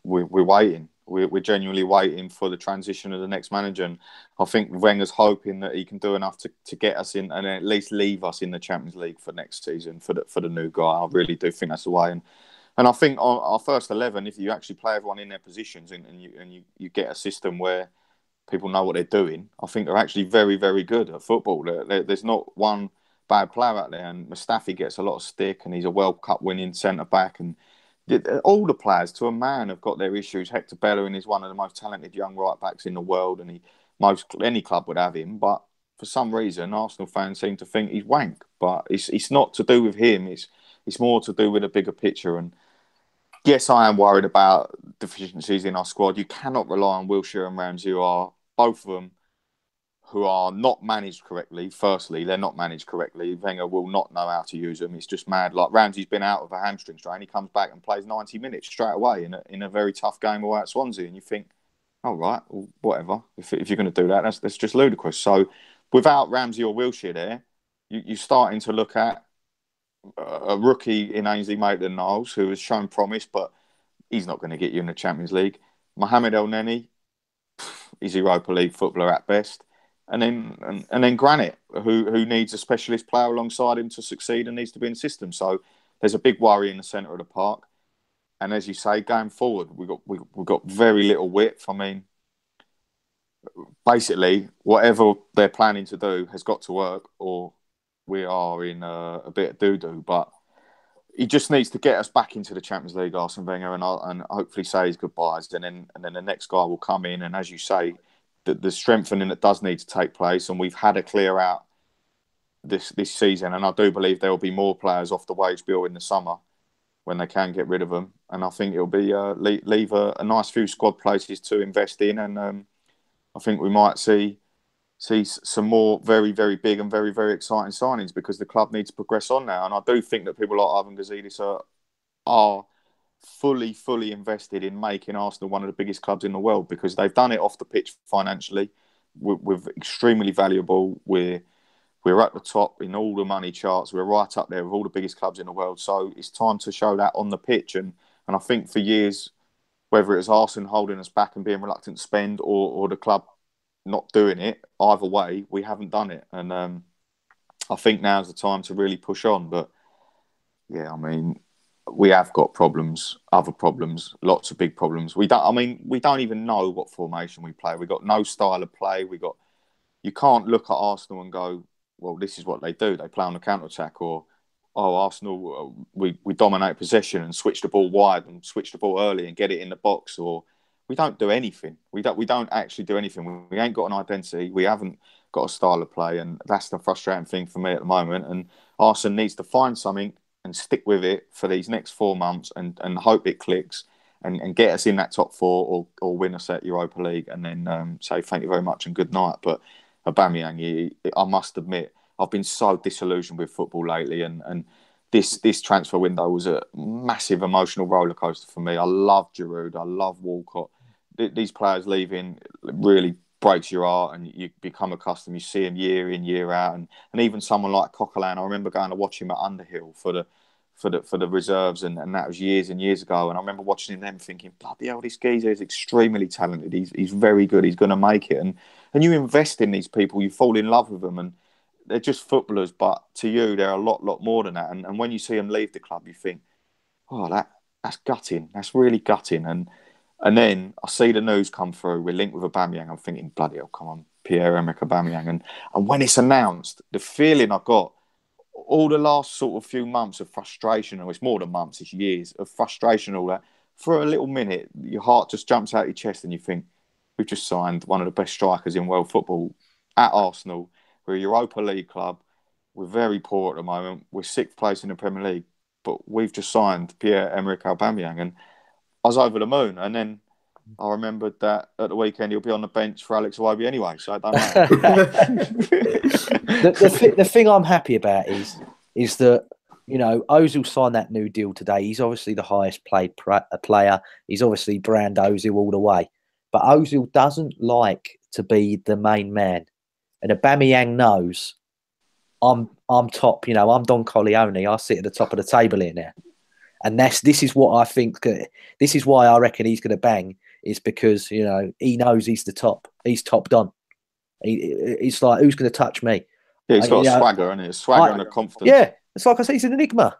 S3: we're waiting. We're genuinely waiting for the transition of the next manager, and I think Wenger's hoping that he can do enough to get us in and at least leave us in the Champions League for next season for the new guy. I really do think that's the way. And I think our first 11, if you actually play everyone in their positions and you get a system where people know what they're doing, I think they're actually very, very good at football. There's not one bad player out there, and Mustafi gets a lot of stick, and he's a World Cup winning centre back, and all the players to a man have got their issues. Hector Bellerin is one of the most talented young right backs in the world, and any club would have him, but for some reason Arsenal fans seem to think he's wank. But it's not to do with him. It's more to do with a bigger picture. And yes, I am worried about deficiencies in our squad. You cannot rely on Wilshere and Ramsey, who are both of them who are not managed correctly. Firstly, they're not managed correctly. Wenger will not know how to use them. It's just mad. Like Ramsey's been out of a hamstring strain. He comes back and plays 90 minutes straight away in a very tough game away at Swansea. And you think, all right, well, whatever. If you're going to do that, that's just ludicrous. So without Ramsey or Wilshere there, you're starting to look at a rookie in Ainsley Maitland-Niles who has shown promise, but he's not going to get you in the Champions League. Mohamed El Neni, he's a Europa League footballer at best. And then Granit, who needs a specialist player alongside him to succeed and needs to be in system. So there's a big worry in the centre of the park. And as you say, going forward, we've got very little width. I mean, basically, whatever they're planning to do has got to work, or we are in a bit of doo-doo. But he just needs to get us back into the Champions League, Arsene Wenger, and hopefully say his goodbyes. And then the next guy will come in. And as you say, the strengthening that does need to take place, and we've had a clear out this season. And I do believe there will be more players off the wage bill in the summer when they can get rid of them. And I think it'll be leave a nice few squad places to invest in. And I think we might see some more very, very big and very, very exciting signings, because the club needs to progress on now. And I do think that people like Ivan Gazidis are fully invested in making Arsenal one of the biggest clubs in the world, because they've done it off the pitch financially. We're extremely valuable. We're at the top in all the money charts. We're right up there with all the biggest clubs in the world. So it's time to show that on the pitch. And I think for years, whether it was Arsenal holding us back and being reluctant to spend, or the club not doing it, either way, we haven't done it. And I think now's the time to really push on. But yeah, I mean, we have got problems, other problems, lots of big problems. We don't even know what formation we play. We've got no style of play. You can't look at Arsenal and go, well, this is what they do. They play on the counter-attack. Or, Arsenal, we dominate possession and switch the ball wide and switch the ball early and get it in the box. Or we don't do anything. We don't actually do anything. We ain't got an identity. We haven't got a style of play. And that's the frustrating thing for me at the moment. And Arsenal needs to find something and stick with it for these next 4 months and hope it clicks and get us in that top four or win us at Europa League, and then say thank you very much and good night. But Aubameyang, I must admit, I've been so disillusioned with football lately, and this transfer window was a massive emotional rollercoaster for me. I love Giroud, I love Walcott. These players leaving really breaks your heart, and you become accustomed. You see him year in, year out, and even someone like Coquelin. I remember going to watch him at Underhill for the reserves, and that was years and years ago. And I remember watching him then thinking, bloody hell, this geezer is extremely talented. He's very good. He's going to make it. And you invest in these people, you fall in love with them, and they're just footballers. But to you, they're a lot more than that. And when you see them leave the club, you think, oh, that's gutting. That's really gutting. And then I see the news come through. We're linked with Aubameyang. I'm thinking, bloody hell, come on, Pierre-Emerick Aubameyang. And when it's announced, the feeling I got, all the last sort of few months of frustration, and it's more than months, it's years of frustration, all that, for a little minute, your heart just jumps out your chest and you think, we've just signed one of the best strikers in world football at Arsenal. We're a Europa League club. We're very poor at the moment. We're 6th place in the Premier League, but we've just signed Pierre-Emerick Aubameyang, and I was over the moon. And then I remembered that at the weekend he'll be on the bench for Alex Iwobi anyway, so it don't matter.
S2: the thing I'm happy about is that, you know, Ozil signed that new deal today. He's obviously the highest paid player. He's obviously brand Ozil all the way. But Ozil doesn't like to be the main man. And Aubameyang knows I'm top, you know, I'm Don Corleone. I sit at the top of the table here now. And this is what I think, this is why I reckon he's going to bang, is because, you know, he knows he's the top. He's top Don. It's like, who's going to touch me?
S3: Yeah, he's got a swagger, hasn't he? A swagger and a confidence.
S2: Yeah, it's like I say, he's an enigma.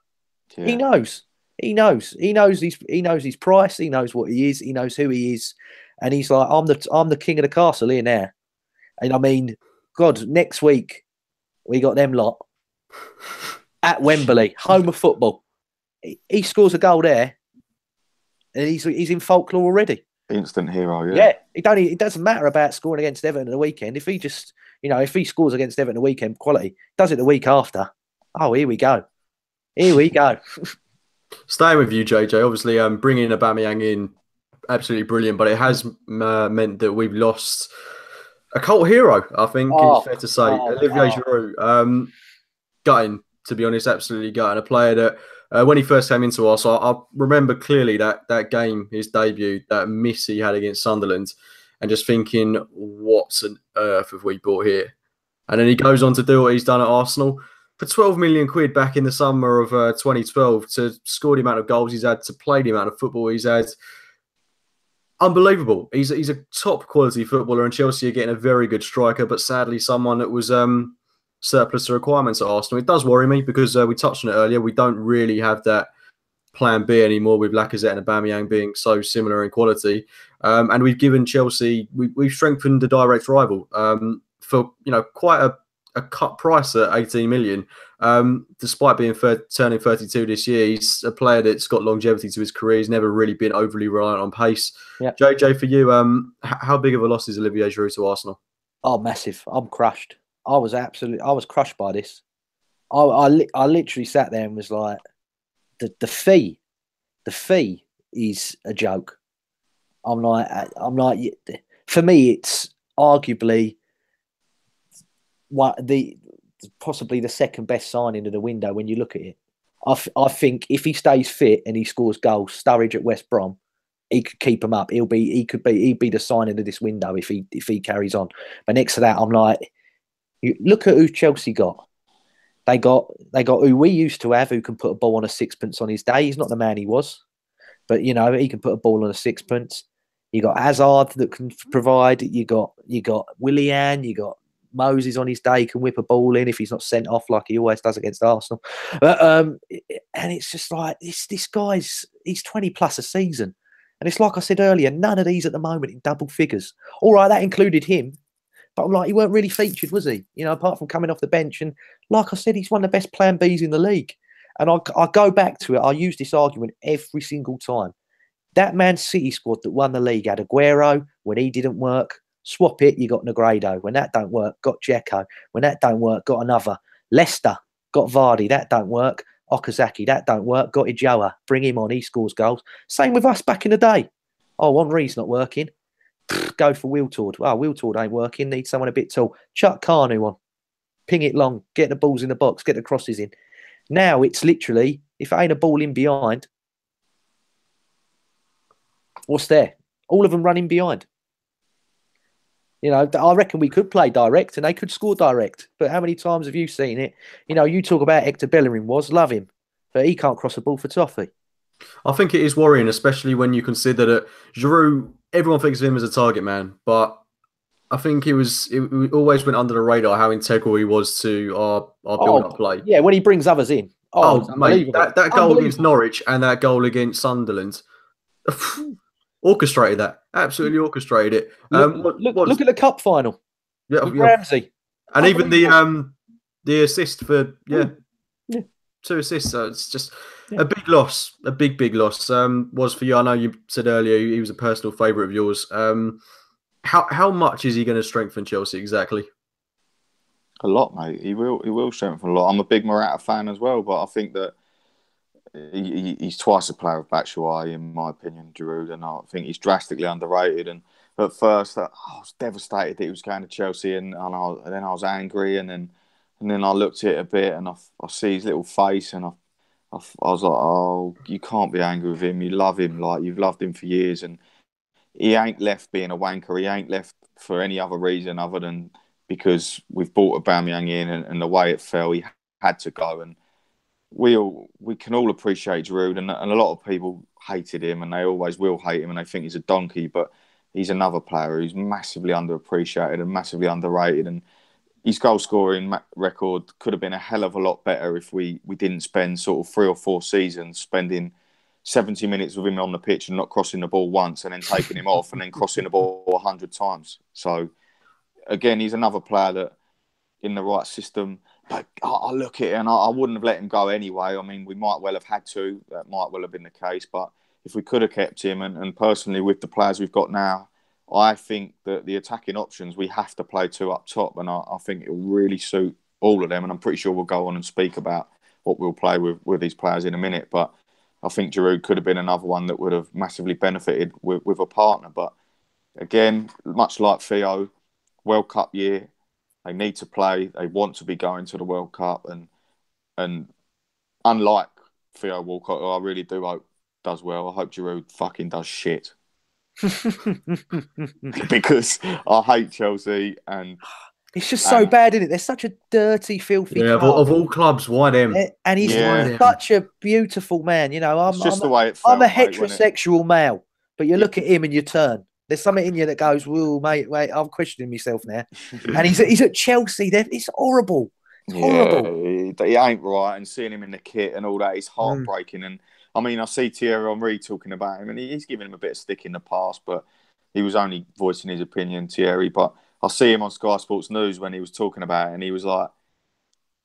S2: Yeah. He knows. He knows his price. He knows what he is. He knows who he is. And he's like, I'm the king of the castle here now. And I mean, God, next week we got them lot at Wembley, home of football. He scores a goal there, and he's in folklore already.
S3: Instant hero, yeah.
S2: Yeah, it doesn't matter about scoring against Everton at the weekend. If he just, you know, if he scores against Everton the weekend, quality, does it the week after. Oh, here we go. Here we go.
S1: Staying with you, JJ, obviously bringing Aubameyang in, absolutely brilliant, but it has meant that we've lost a cult hero, I think, it's fair to say. Olivier Giroud. Gutting, to be honest, absolutely gutting. A player that, when he first came into us, I remember clearly that game, his debut, that miss he had against Sunderland, and just thinking, what on earth have we brought here? And then he goes on to do what he's done at Arsenal. For 12 million quid back in the summer of 2012, to score the amount of goals he's had, to play the amount of football he's had, unbelievable. He's a top quality footballer, and Chelsea are getting a very good striker, but sadly someone that was surplus to requirements at Arsenal. It does worry me because we touched on it earlier. We don't really have that plan B anymore with Lacazette and Aubameyang being so similar in quality. And we've given Chelsea, we've strengthened the direct rival for, you know, quite a cut price at 18 million. Despite being turning 32 this year, he's a player that's got longevity to his career. He's never really been overly reliant on pace. Yep. JJ, for you, how big of a loss is Olivier Giroud to Arsenal?
S2: Oh, massive. I'm crushed. I was crushed by this. I literally sat there and was like, the fee is a joke. I'm like, for me, it's arguably possibly the second best signing of the window when you look at it. I think if he stays fit and he scores goals, Sturridge at West Brom, he could keep him up. He'd be the signing of this window if he carries on. But next to that, I'm like, look at who Chelsea got. They got who we used to have, who can put a ball on a sixpence on his day. He's not the man he was, but you know he can put a ball on a sixpence. You got Hazard that can provide. You got Willian. You got Moses on his day, can whip a ball in if he's not sent off like he always does against Arsenal. But, and it's just like this guy's, he's 20 plus a season, and it's like I said earlier, none of these at the moment in double figures. All right, that included him. But I'm like, he weren't really featured, was he? You know, apart from coming off the bench. And like I said, he's one of the best plan Bs in the league. And I go back to it. I use this argument every single time. That Man City squad that won the league had Aguero. When he didn't work, swap it, you got Negredo. When that don't work, got Dzeko. When that don't work, got another. Leicester, got Vardy. That don't work. Okazaki, that don't work. Got Ijoa. Bring him on. He scores goals. Same with us back in the day. Oh, Henry's not working. Go for Wiltord. Well, Wiltord ain't working. Need someone a bit tall. Chuck Carnu on. Ping it long. Get the balls in the box. Get the crosses in. Now it's literally, if it ain't a ball in behind, what's there? All of them running behind. You know, I reckon we could play direct and they could score direct. But how many times have you seen it? You know, you talk about Hector Bellerin love him, but he can't cross a ball for toffee.
S1: I think it is worrying, especially when you consider that Giroud, everyone thinks of him as a target man, but I think it always went under the radar how integral he was to our build-up play.
S2: Yeah, when he brings others in.
S1: Mate, that goal against Norwich and that goal against Sunderland, orchestrated that. Absolutely orchestrated it.
S2: Look at the cup final.
S1: Yeah,
S2: Ramsey.
S1: And even the assist for 2 assists. So it's just a big loss, a big loss. Was for you. I know you said earlier he was a personal favourite of yours. How much is he going to strengthen Chelsea exactly?
S3: A lot, mate. He will strengthen a lot. I'm a big Morata fan as well, but I think that he's twice the player of Batshuayi, in my opinion, Giroud, and I think he's drastically underrated. And at first, I was devastated that he was going to Chelsea, and then I was angry, and then I looked at it a bit, and I see his little face, and I was like, oh, you can't be angry with him. You love him, like you've loved him for years, and he ain't left being a wanker. He ain't left for any other reason other than because we've brought Aubameyang in, and the way it fell, he had to go. And we can all appreciate Giroud, and a lot of people hated him, and they always will hate him, and they think he's a donkey. But he's another player who's massively underappreciated and massively underrated. And his goal scoring record could have been a hell of a lot better if we didn't spend sort of 3 or 4 seasons spending 70 minutes with him on the pitch and not crossing the ball once, and then taking him off and then crossing the ball 100 times. So again, he's another player that in the right system, like, I look at it and I wouldn't have let him go anyway. I mean, we might well have had to. That might well have been the case. But if we could have kept him, and personally with the players we've got now, I think that the attacking options, we have to play 2 up top. And I think it will really suit all of them. And I'm pretty sure we'll go on and speak about what we'll play with these players in a minute. But I think Giroud could have been another one that would have massively benefited with a partner. But again, much like Theo, World Cup year, they need to play. They want to be going to the World Cup. And unlike Theo Walcott, who I really do hope does well, I hope Giroud fucking does shit. Because I hate Chelsea, and
S2: it's just so bad, isn't it? They're such a dirty, filthy club.
S1: Of all clubs, why them?
S2: And he's such a beautiful man. You know, I'm a heterosexual male, but you look at him and you turn. There's something in you that goes, "Whoa, mate, wait, I'm questioning myself now." And he's at Chelsea. It's horrible. It's horrible.
S3: He ain't right, and seeing him in the kit and all that is heartbreaking. And I mean, I see Thierry Henry talking about him, and he's giving him a bit of stick in the past, but he was only voicing his opinion, Thierry. But I see him on Sky Sports News when he was talking about it, and he was like,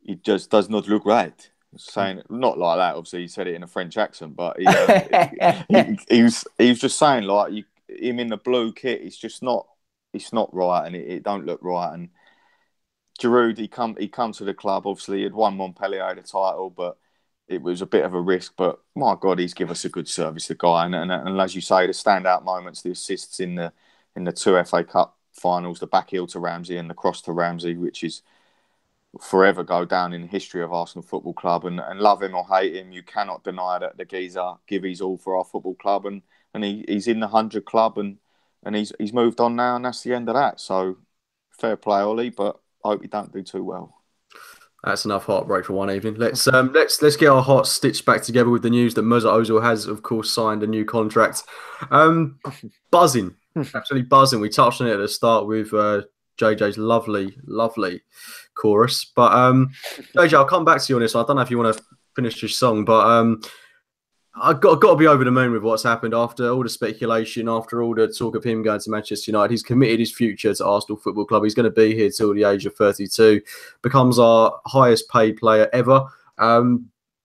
S3: "He just does not look right." Saying not like that. Obviously, he said it in a French accent, but he was just saying like him in the blue kit. It's not right, and it don't look right. And Giroud, he come to the club. Obviously, he had won Montpellier the title, but it was a bit of a risk. But my God, he's given us a good service, the guy. And as you say, the standout moments, the assists in the 2 FA Cup finals, the back heel to Ramsey and the cross to Ramsey, which is forever go down in the history of Arsenal Football Club. And love him or hate him, you cannot deny that the geezer give his all for our football club, and he's in the 100 club, and he's moved on now, and that's the end of that. So fair play, Ollie, but I hope you don't do too well.
S1: That's enough heartbreak for one evening. Let's get our hearts stitched back together with the news that Mesut Ozil has, of course, signed a new contract. Buzzing, absolutely buzzing. We touched on it at the start with JJ's lovely chorus, but JJ, I'll come back to you on this. I don't know if you want to finish your song, but I've got to be over the moon with what's happened after all the speculation, after all the talk of him going to Manchester United. He's committed his future to Arsenal Football Club. He's going to be here till the age of 32. Becomes our highest paid player ever.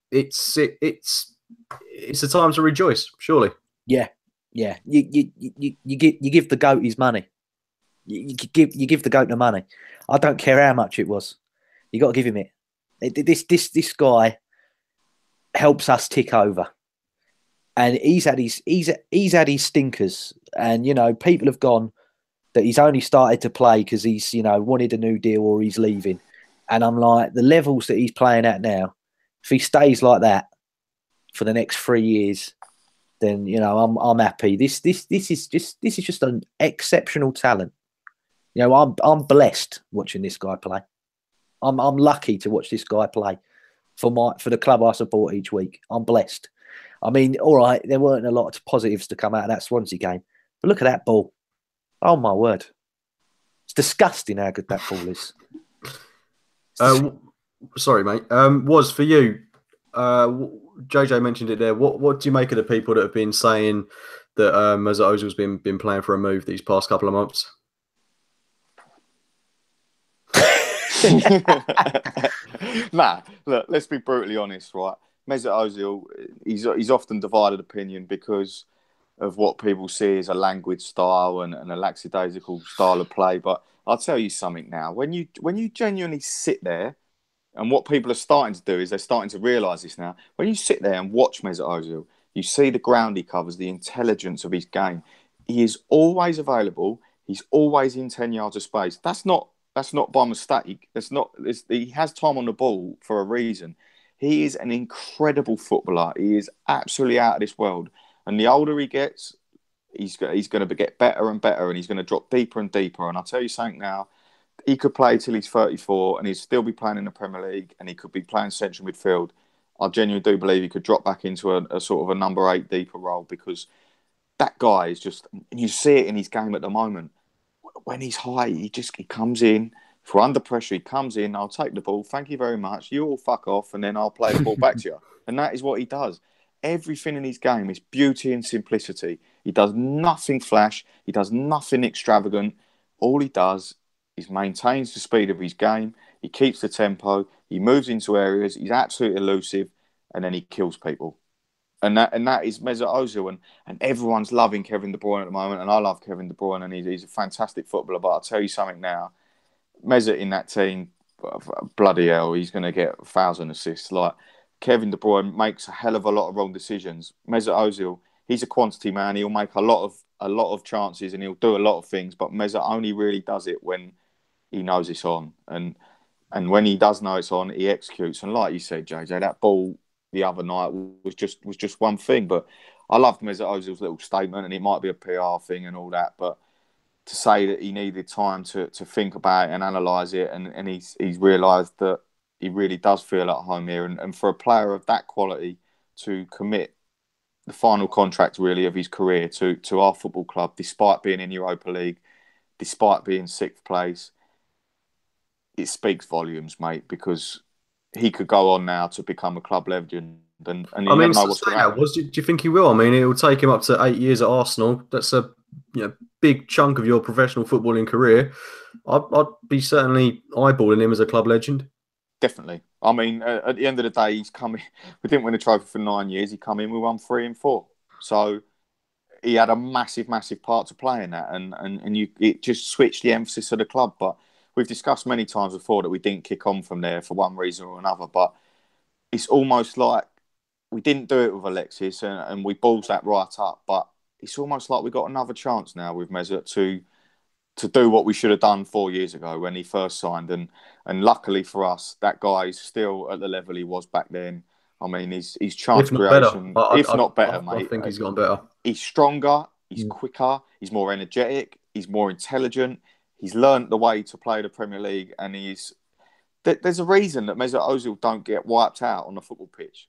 S1: It's a time to rejoice, surely.
S2: Yeah. You give the goat his money. You give the goat the money. I don't care how much it was. You got to give him it. This guy helps us tick over. And he's had his stinkers, and people have gone that he's only started to play because he's wanted a new deal or he's leaving. And I'm like, the levels that he's playing at now, if he stays like that for the next 3 years, then I'm happy. This is just an exceptional talent. I'm blessed watching this guy play. I'm lucky to watch this guy play for the club I support each week. I'm blessed. I mean, all right, there weren't a lot of positives to come out of that Swansea game, but look at that ball. Oh, my word. It's disgusting how good that ball is.
S1: Sorry, mate. Was for you, JJ mentioned it there. What do you make of the people that have been saying that Mesut Ozil's been playing for a move these past couple of months?
S3: Nah, look, let's be brutally honest, right? Mesut Ozil, he's often divided opinion because of what people see as a language style and a lackadaisical style of play. But I'll tell you something now. When you genuinely sit there, and what people are starting to do is they're starting to realise this now. When you sit there and watch Mesut Ozil, you see the ground he covers, the intelligence of his game. He is always available. He's always in 10 yards of space. That's not by mistake. He has time on the ball for a reason. He is an incredible footballer. He is absolutely out of this world. And the older he gets, he's going to get better and better, and he's going to drop deeper and deeper. And I'll tell you something now, he could play till he's 34 and he'd still be playing in the Premier League, and he could be playing central midfield. I genuinely do believe he could drop back into a sort of a number 8 deeper role, because that guy is just, and you see it in his game at the moment. When he's high, he comes in for under pressure. He comes in, I'll take the ball, thank you very much, you all fuck off, and then I'll play the ball back to you. And that is what he does. Everything in his game is beauty and simplicity. He does nothing flash. He does nothing extravagant. All he does is maintains the speed of his game. He keeps the tempo. He moves into areas. He's absolutely elusive, and then he kills people. And that is Mesut Ozil. And everyone's loving Kevin De Bruyne at the moment. And I love Kevin De Bruyne, and he's a fantastic footballer. But I'll tell you something now. Mesut in that team, bloody hell, he's going to get 1,000 assists. Like, Kevin De Bruyne makes a hell of a lot of wrong decisions. Mesut Ozil, he's a quantity man. He'll make a lot of chances, and he'll do a lot of things. But Mesut only really does it when he knows it's on. And when he does know it's on, he executes. And like you said, JJ, that ball the other night was just one thing. But I loved Mesut Ozil's little statement, and it might be a PR thing and all that, but to say that he needed time to think about it and analyse it, and he's realised that he really does feel at home here. And for a player of that quality to commit the final contract, really, of his career to our football club, despite being in Europa League, despite being 6th place, it speaks volumes, mate, because he could go on now to become a club legend. And you never know what's going to happen.
S1: Do you think he will? I mean, it will take him up to 8 years at Arsenal. That's a big chunk of your professional footballing career. I'd be certainly eyeballing him as a club legend.
S3: Definitely. I mean, at the end of the day, he's coming. We didn't win a trophy for 9 years. He come in, we won 3 and 4. So he had a massive, massive part to play in that, and it just switched the emphasis of the club. But we've discussed many times before that we didn't kick on from there for one reason or another. But it's almost like we didn't do it with Alexis, and we balls that right up. But it's almost like we got another chance now with Mesut to do what we should have done 4 years ago when he first signed. And luckily for us, that guy is still at the level he was back then. I mean, his chance creation, if not better, mate.
S1: I think he's gotten better.
S3: He's stronger, he's quicker, he's more energetic, he's more intelligent. He's learnt the way to play the Premier League, and there's a reason that Mesut Ozil don't get wiped out on the football pitch.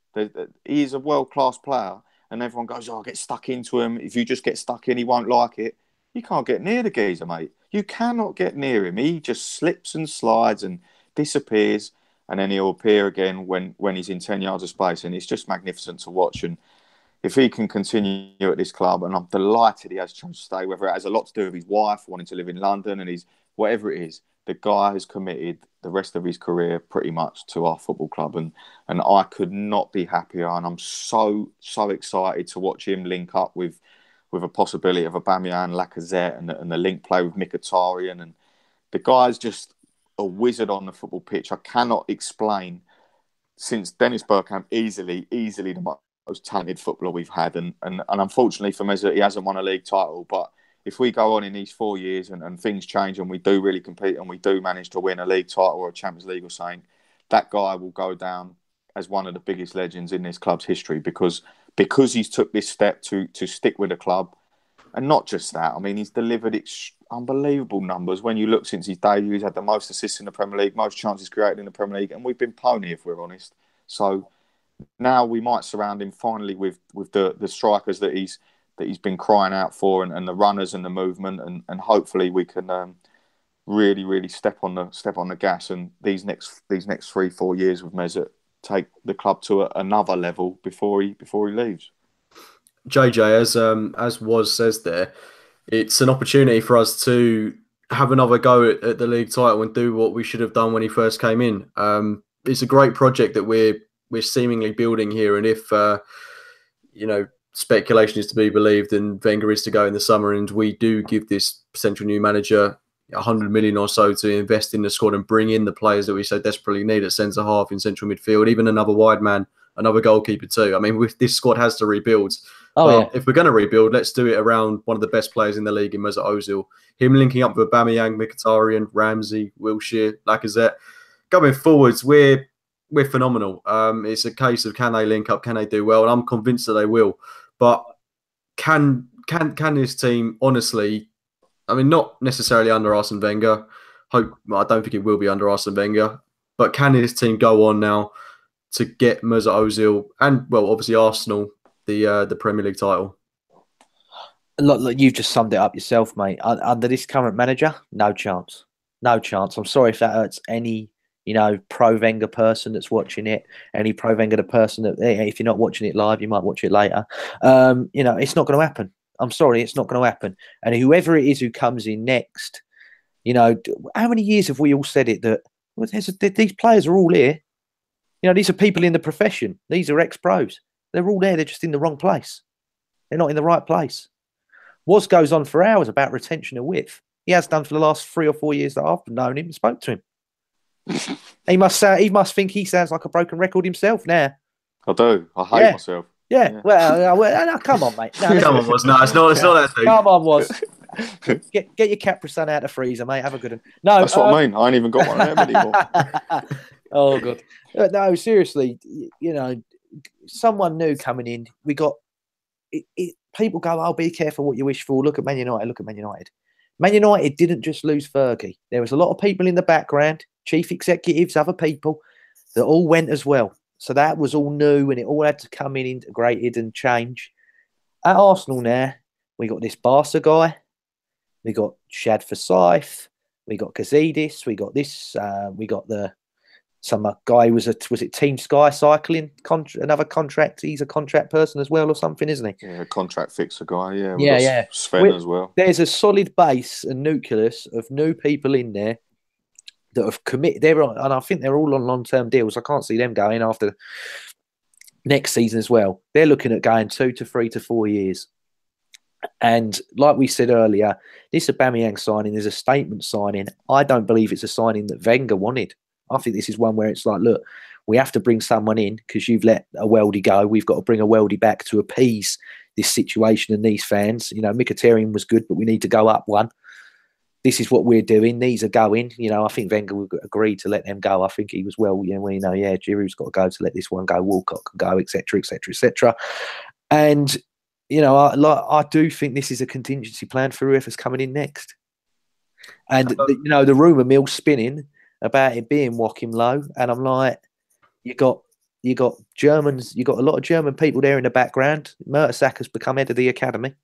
S3: He is a world-class player, and everyone goes, "Oh, get stuck into him. If you just get stuck in, he won't like it." You can't get near the geezer, mate. You cannot get near him. He just slips and slides and disappears, and then he'll appear again when he's in 10 yards of space, and it's just magnificent to watch. And if he can continue at this club, and I'm delighted he has chosen to stay, whether it has a lot to do with his wife wanting to live in London and his whatever it is, the guy has committed the rest of his career pretty much to our football club, and I could not be happier. And I'm so excited to watch him link up with a possibility of Aubameyang, Lacazette, and the link play with Mkhitaryan. And the guy's just a wizard on the football pitch. I cannot explain. Since Dennis Bergkamp, easily the most talented footballer we've had, and unfortunately for Mesut, he hasn't won a league title. But if we go on in these 4 years and things change and we do really compete and we do manage to win a league title or a Champions League or something, that guy will go down as one of the biggest legends in this club's history because he's took this step to stick with the club. And not just that, I mean, he's delivered unbelievable numbers. When you look since his debut, he's had the most assists in the Premier League, most chances created in the Premier League, and we've been pony, if we're honest. So now we might surround him finally with the strikers that he's been crying out for, and the runners and the movement, and hopefully we can really step on the gas, and these next 3-4 years with Mesut take the club to another level before he leaves.
S1: JJ, as Woz says there, it's an opportunity for us to have another go at the league title and do what we should have done when he first came in. It's a great project that we're seemingly building here, and if speculation is to be believed, and Wenger is to go in the summer, and we do give this potential new manager 100 million or so to invest in the squad and bring in the players that we so desperately need at centre half, in central midfield, even another wide man, another goalkeeper too. I mean, this squad has to rebuild. If we're going to rebuild, let's do it around one of the best players in the league in Mesut Ozil. Him linking up with Aubameyang, Mkhitaryan, Ramsey, Wilshere, Lacazette. Going forwards, we're phenomenal. It's a case of can they link up, can they do well, and I'm convinced that they will. But can this team honestly? I mean, not necessarily under Arsene Wenger. I don't think it will be under Arsene Wenger. But can this team go on now to get Mesut Ozil and, well, obviously Arsenal the Premier League title?
S2: Look, you've just summed it up yourself, mate. Under this current manager, no chance. No chance. I'm sorry if that hurts any, pro-Wenger person that's watching it, any pro-Wenger person that, if you're not watching it live, you might watch it later. It's not going to happen. I'm sorry, it's not going to happen. And whoever it is who comes in next, how many years have we all said it that these players are all here? These are people in the profession. These are ex-pros. They're all there. They're just in the wrong place. They're not in the right place. Woz goes on for hours about retention of width. He has done for the last 3 or 4 years that I've known him and spoke to him. He must think he sounds like a broken record himself now.
S3: I do. I hate myself.
S2: Yeah. Well, come on, mate. No,
S1: come on, Woz. No, it's not that thing.
S2: Come on, Woz. Get your Capri Sun out of the freezer, mate. Have a good one. No,
S3: that's what I mean. I ain't even got one of them anymore.
S2: Oh, God. No, seriously, someone new coming in. We got it. People go, "Oh, be careful what you wish for." Look at Man United. Look at Man United. Man United didn't just lose Fergie. There was a lot of people in the background, chief executives, other people, that all went as well. So that was all new, and it all had to come in integrated and change. At Arsenal now, we got this Barca guy. We got Shad Forsyth. We got Gazidis. We got this. We got some guy was it Team Sky Cycling another contract. He's a contract person as well or something, isn't he?
S3: Yeah, contract fixer guy. Yeah,
S2: yeah.
S3: Sven as well.
S2: There's a solid base and nucleus of new people in there that have committed. And I think they're all on long-term deals. I can't see them going after next season as well. They're looking at going 2 to 3 to 4 years. And like we said earlier, this Aubameyang signing is a statement signing. I don't believe it's a signing that Wenger wanted. I think this is one where it's like, look, we have to bring someone in because you've let a Weldy go. We've got to bring a Weldy back to appease this situation and these fans. Mkhitaryan was good, but we need to go up one. This is what we're doing. These are going. I think Wenger would agree to let them go. I think he was Giroud's got to go to let this one go. Walcott can go, etc., etc., etc. And I do think this is a contingency plan for whoever's coming in next. And the rumour mill's spinning about it being Joachim Low, and I'm like, you got Germans, you got a lot of German people there in the background. Mertesacker's become head of the academy.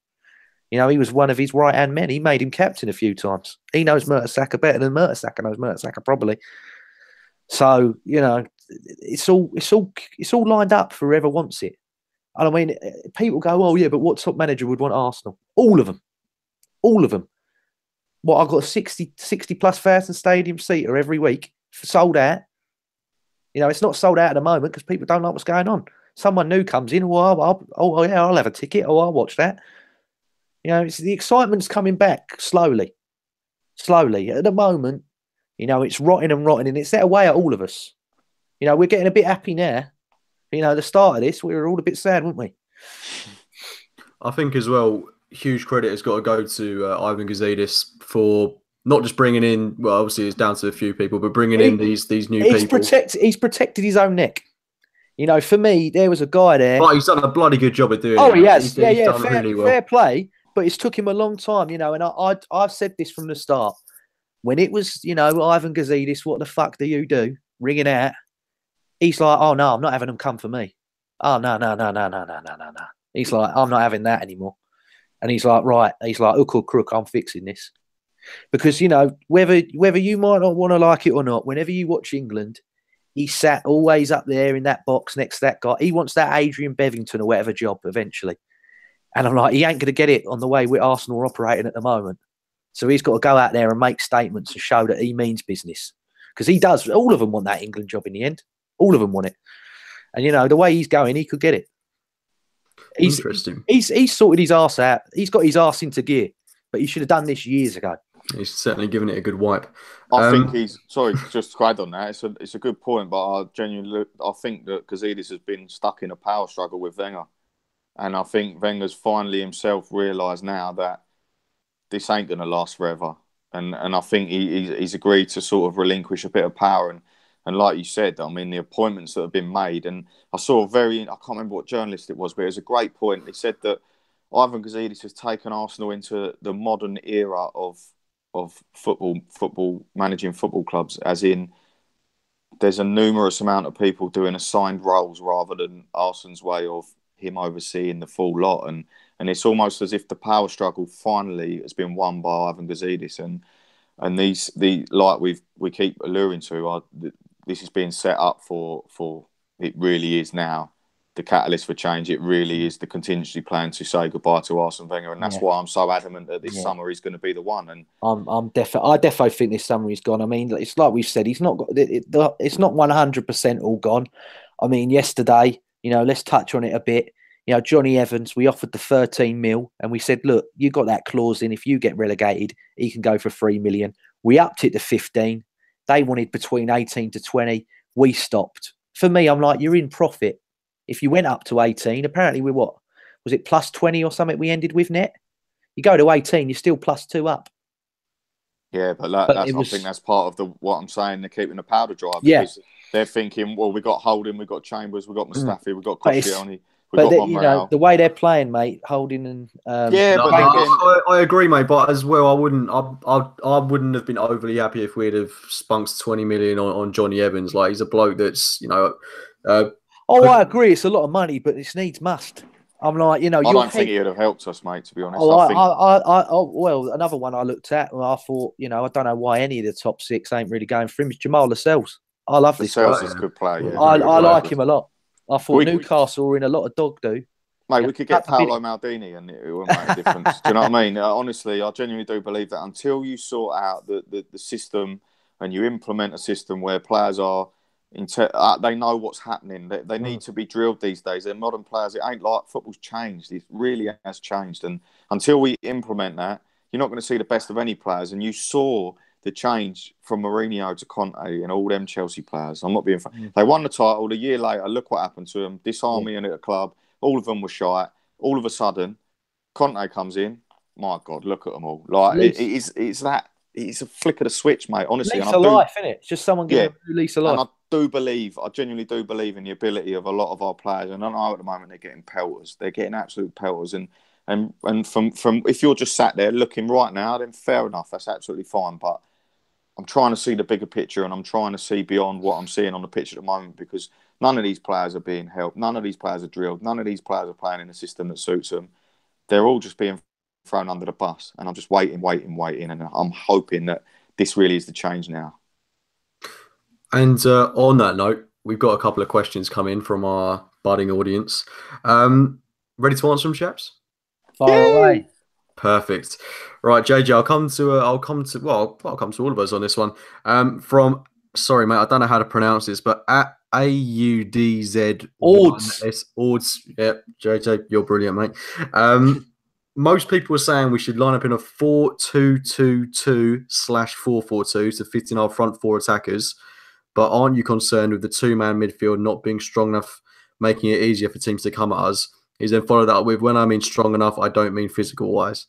S2: He was one of his right hand men. He made him captain a few times. He knows Mertesacker better than Mertesacker knows Mertesacker probably. So it's all lined up for whoever wants it. And I mean, people go, "Oh yeah, but what top manager would want Arsenal?" All of them. What, I've got 60 plus thousand stadium seater every week, sold out. It's not sold out at the moment because people don't like what's going on. Someone new comes in, I'll have a ticket, I'll watch that. It's the excitement's coming back slowly. At the moment, it's rotting, and it's that way at all of us. We're getting a bit happy now. The start of this, we were all a bit sad, weren't we?
S1: I think as well, huge credit has got to go to Ivan Gazidis for not just bringing in, well, obviously it's down to a few people, but bringing in these new people.
S2: He's protected his own neck. For me, there was a guy there.
S1: Oh, he's done a bloody good job at doing it.
S2: Oh, he has. He's
S1: done really well.
S2: Fair play, but it's took him a long time, and I've said this from the start. When it was, Ivan Gazidis, what the fuck do you do? Ringing out. He's like, oh, no, I'm not having them come for me. Oh, no. He's like, I'm not having that anymore. And he's like, right. He's like, hook or crook, I'm fixing this. Because, whether you might not want to like it or not, whenever you watch England, he sat always up there in that box next to that guy. He wants that Adrian Bevington or whatever job eventually. And I'm like, he ain't going to get it on the way Arsenal are operating at the moment. So he's got to go out there and make statements to show that he means business. Because he does. All of them want that England job in the end. All of them want it. And, you know, the way he's going, he could get it.
S1: Interesting.
S2: He's sorted his arse out. He's got his arse into gear. But he should have done this years ago.
S1: He's certainly given it a good wipe.
S3: I think he's... Sorry, just to add on that. It's a good point, but I think that Gazidis has been stuck in a power struggle with Wenger. And I think Wenger's finally himself realised now that this ain't going to last forever. And I think he's agreed to sort of relinquish a bit of power. And like you said, I mean, the appointments that have been made. And I saw I can't remember what journalist it was, but it was a great point. He said that Ivan Gazidis has taken Arsenal into the modern era of football, managing football clubs, as in there's a numerous amount of people doing assigned roles rather than Arsenal's way of him overseeing the full lot. And it's almost as if the power struggle finally has been won by Ivan Gazidis, and we keep alluring to, this is being set up for it really is now the catalyst for change. It really is the contingency plan to say goodbye to Arsene Wenger, and that's why I'm so adamant that this summer he's going to be the one. And I
S2: definitely think this summer he's gone. I mean, it's like we've said, he's not got it's not 100% all gone. I mean, yesterday, you know, let's touch on it a bit. You know, Johnny Evans, we offered the 13 mil and we said, look, you got that clause in. If you get relegated, he can go for 3 million. We upped it to 15. They wanted between 18 to 20. We stopped. For me, I'm like, you're in profit. If you went up to 18, apparently we're what? Was it plus 20 or something we ended with net? You go to 18, you're still plus 2 up.
S3: Yeah, but I think that's part of what I'm saying. They're keeping the powder dry because they're thinking, well, we got Holding, we got Chambers, we got Mustafi, we got Koscielny.
S2: But you know, the way they're playing, mate, Holding and
S1: I agree, mate. But as well, I wouldn't have been overly happy if we'd have spunked 20 million on Johnny Evans. Like, he's a bloke that's, you know.
S2: I agree. It's a lot of money, but it's needs must. I'm like, you know,
S3: I don't think it would have helped us, mate. To be honest,
S2: well, another one I looked at, I thought, you know, I don't know why any of the top 6 ain't really going for him. It's Jamal Lascelles. I love this guy.
S3: Lascelles is a good player. Yeah,
S2: I like him a lot. I thought Newcastle were in a lot of dog do.
S3: Mate, we could get Paolo Maldini and it wouldn't make a difference. Do you know what I mean? Honestly, I genuinely do believe that until you sort out the system and you implement a system where players are, they know what's happening. They need to be drilled these days. They're modern players. It ain't like football's changed. It really has changed. And until we implement that, you're not going to see the best of any players. And you saw the change from Mourinho to Conte and all them Chelsea players. I'm not being funny. They won the title. A year later, look what happened to them. Disarming at a club. All of them were shite. All of a sudden, Conte comes in. My God, look at them all. Like it's a flick of the switch, mate. Honestly,
S2: lease of life, isn't it? It's just someone giving a lease of life.
S3: And I genuinely do believe in the ability of a lot of our players. And I know at the moment they're getting pelters. They're getting absolute pelters. And from if you're just sat there looking right now, then fair enough. That's absolutely fine. But I'm trying to see the bigger picture, and I'm trying to see beyond what I'm seeing on the pitch at the moment, because none of these players are being helped. None of these players are drilled. None of these players are playing in a system that suits them. They're all just being thrown under the bus. And I'm just waiting. And I'm hoping that this really is the change now.
S1: And on that note, we've got a couple of questions come in from our budding audience. Ready to answer them, chaps?
S2: Fire away.
S1: Perfect. Right, JJ, I'll come to all of us on this one. Sorry, mate, I don't know how to pronounce this, but at AUDZ Ords. Yeah, JJ, you're brilliant, mate. Most people are saying we should line up in a 4-2-2-2/4-4-2 to fit in our front 4 attackers. But aren't you concerned with the 2-man midfield not being strong enough, making it easier for teams to come at us? He's then followed that up with, when I mean strong enough, I don't mean physical wise.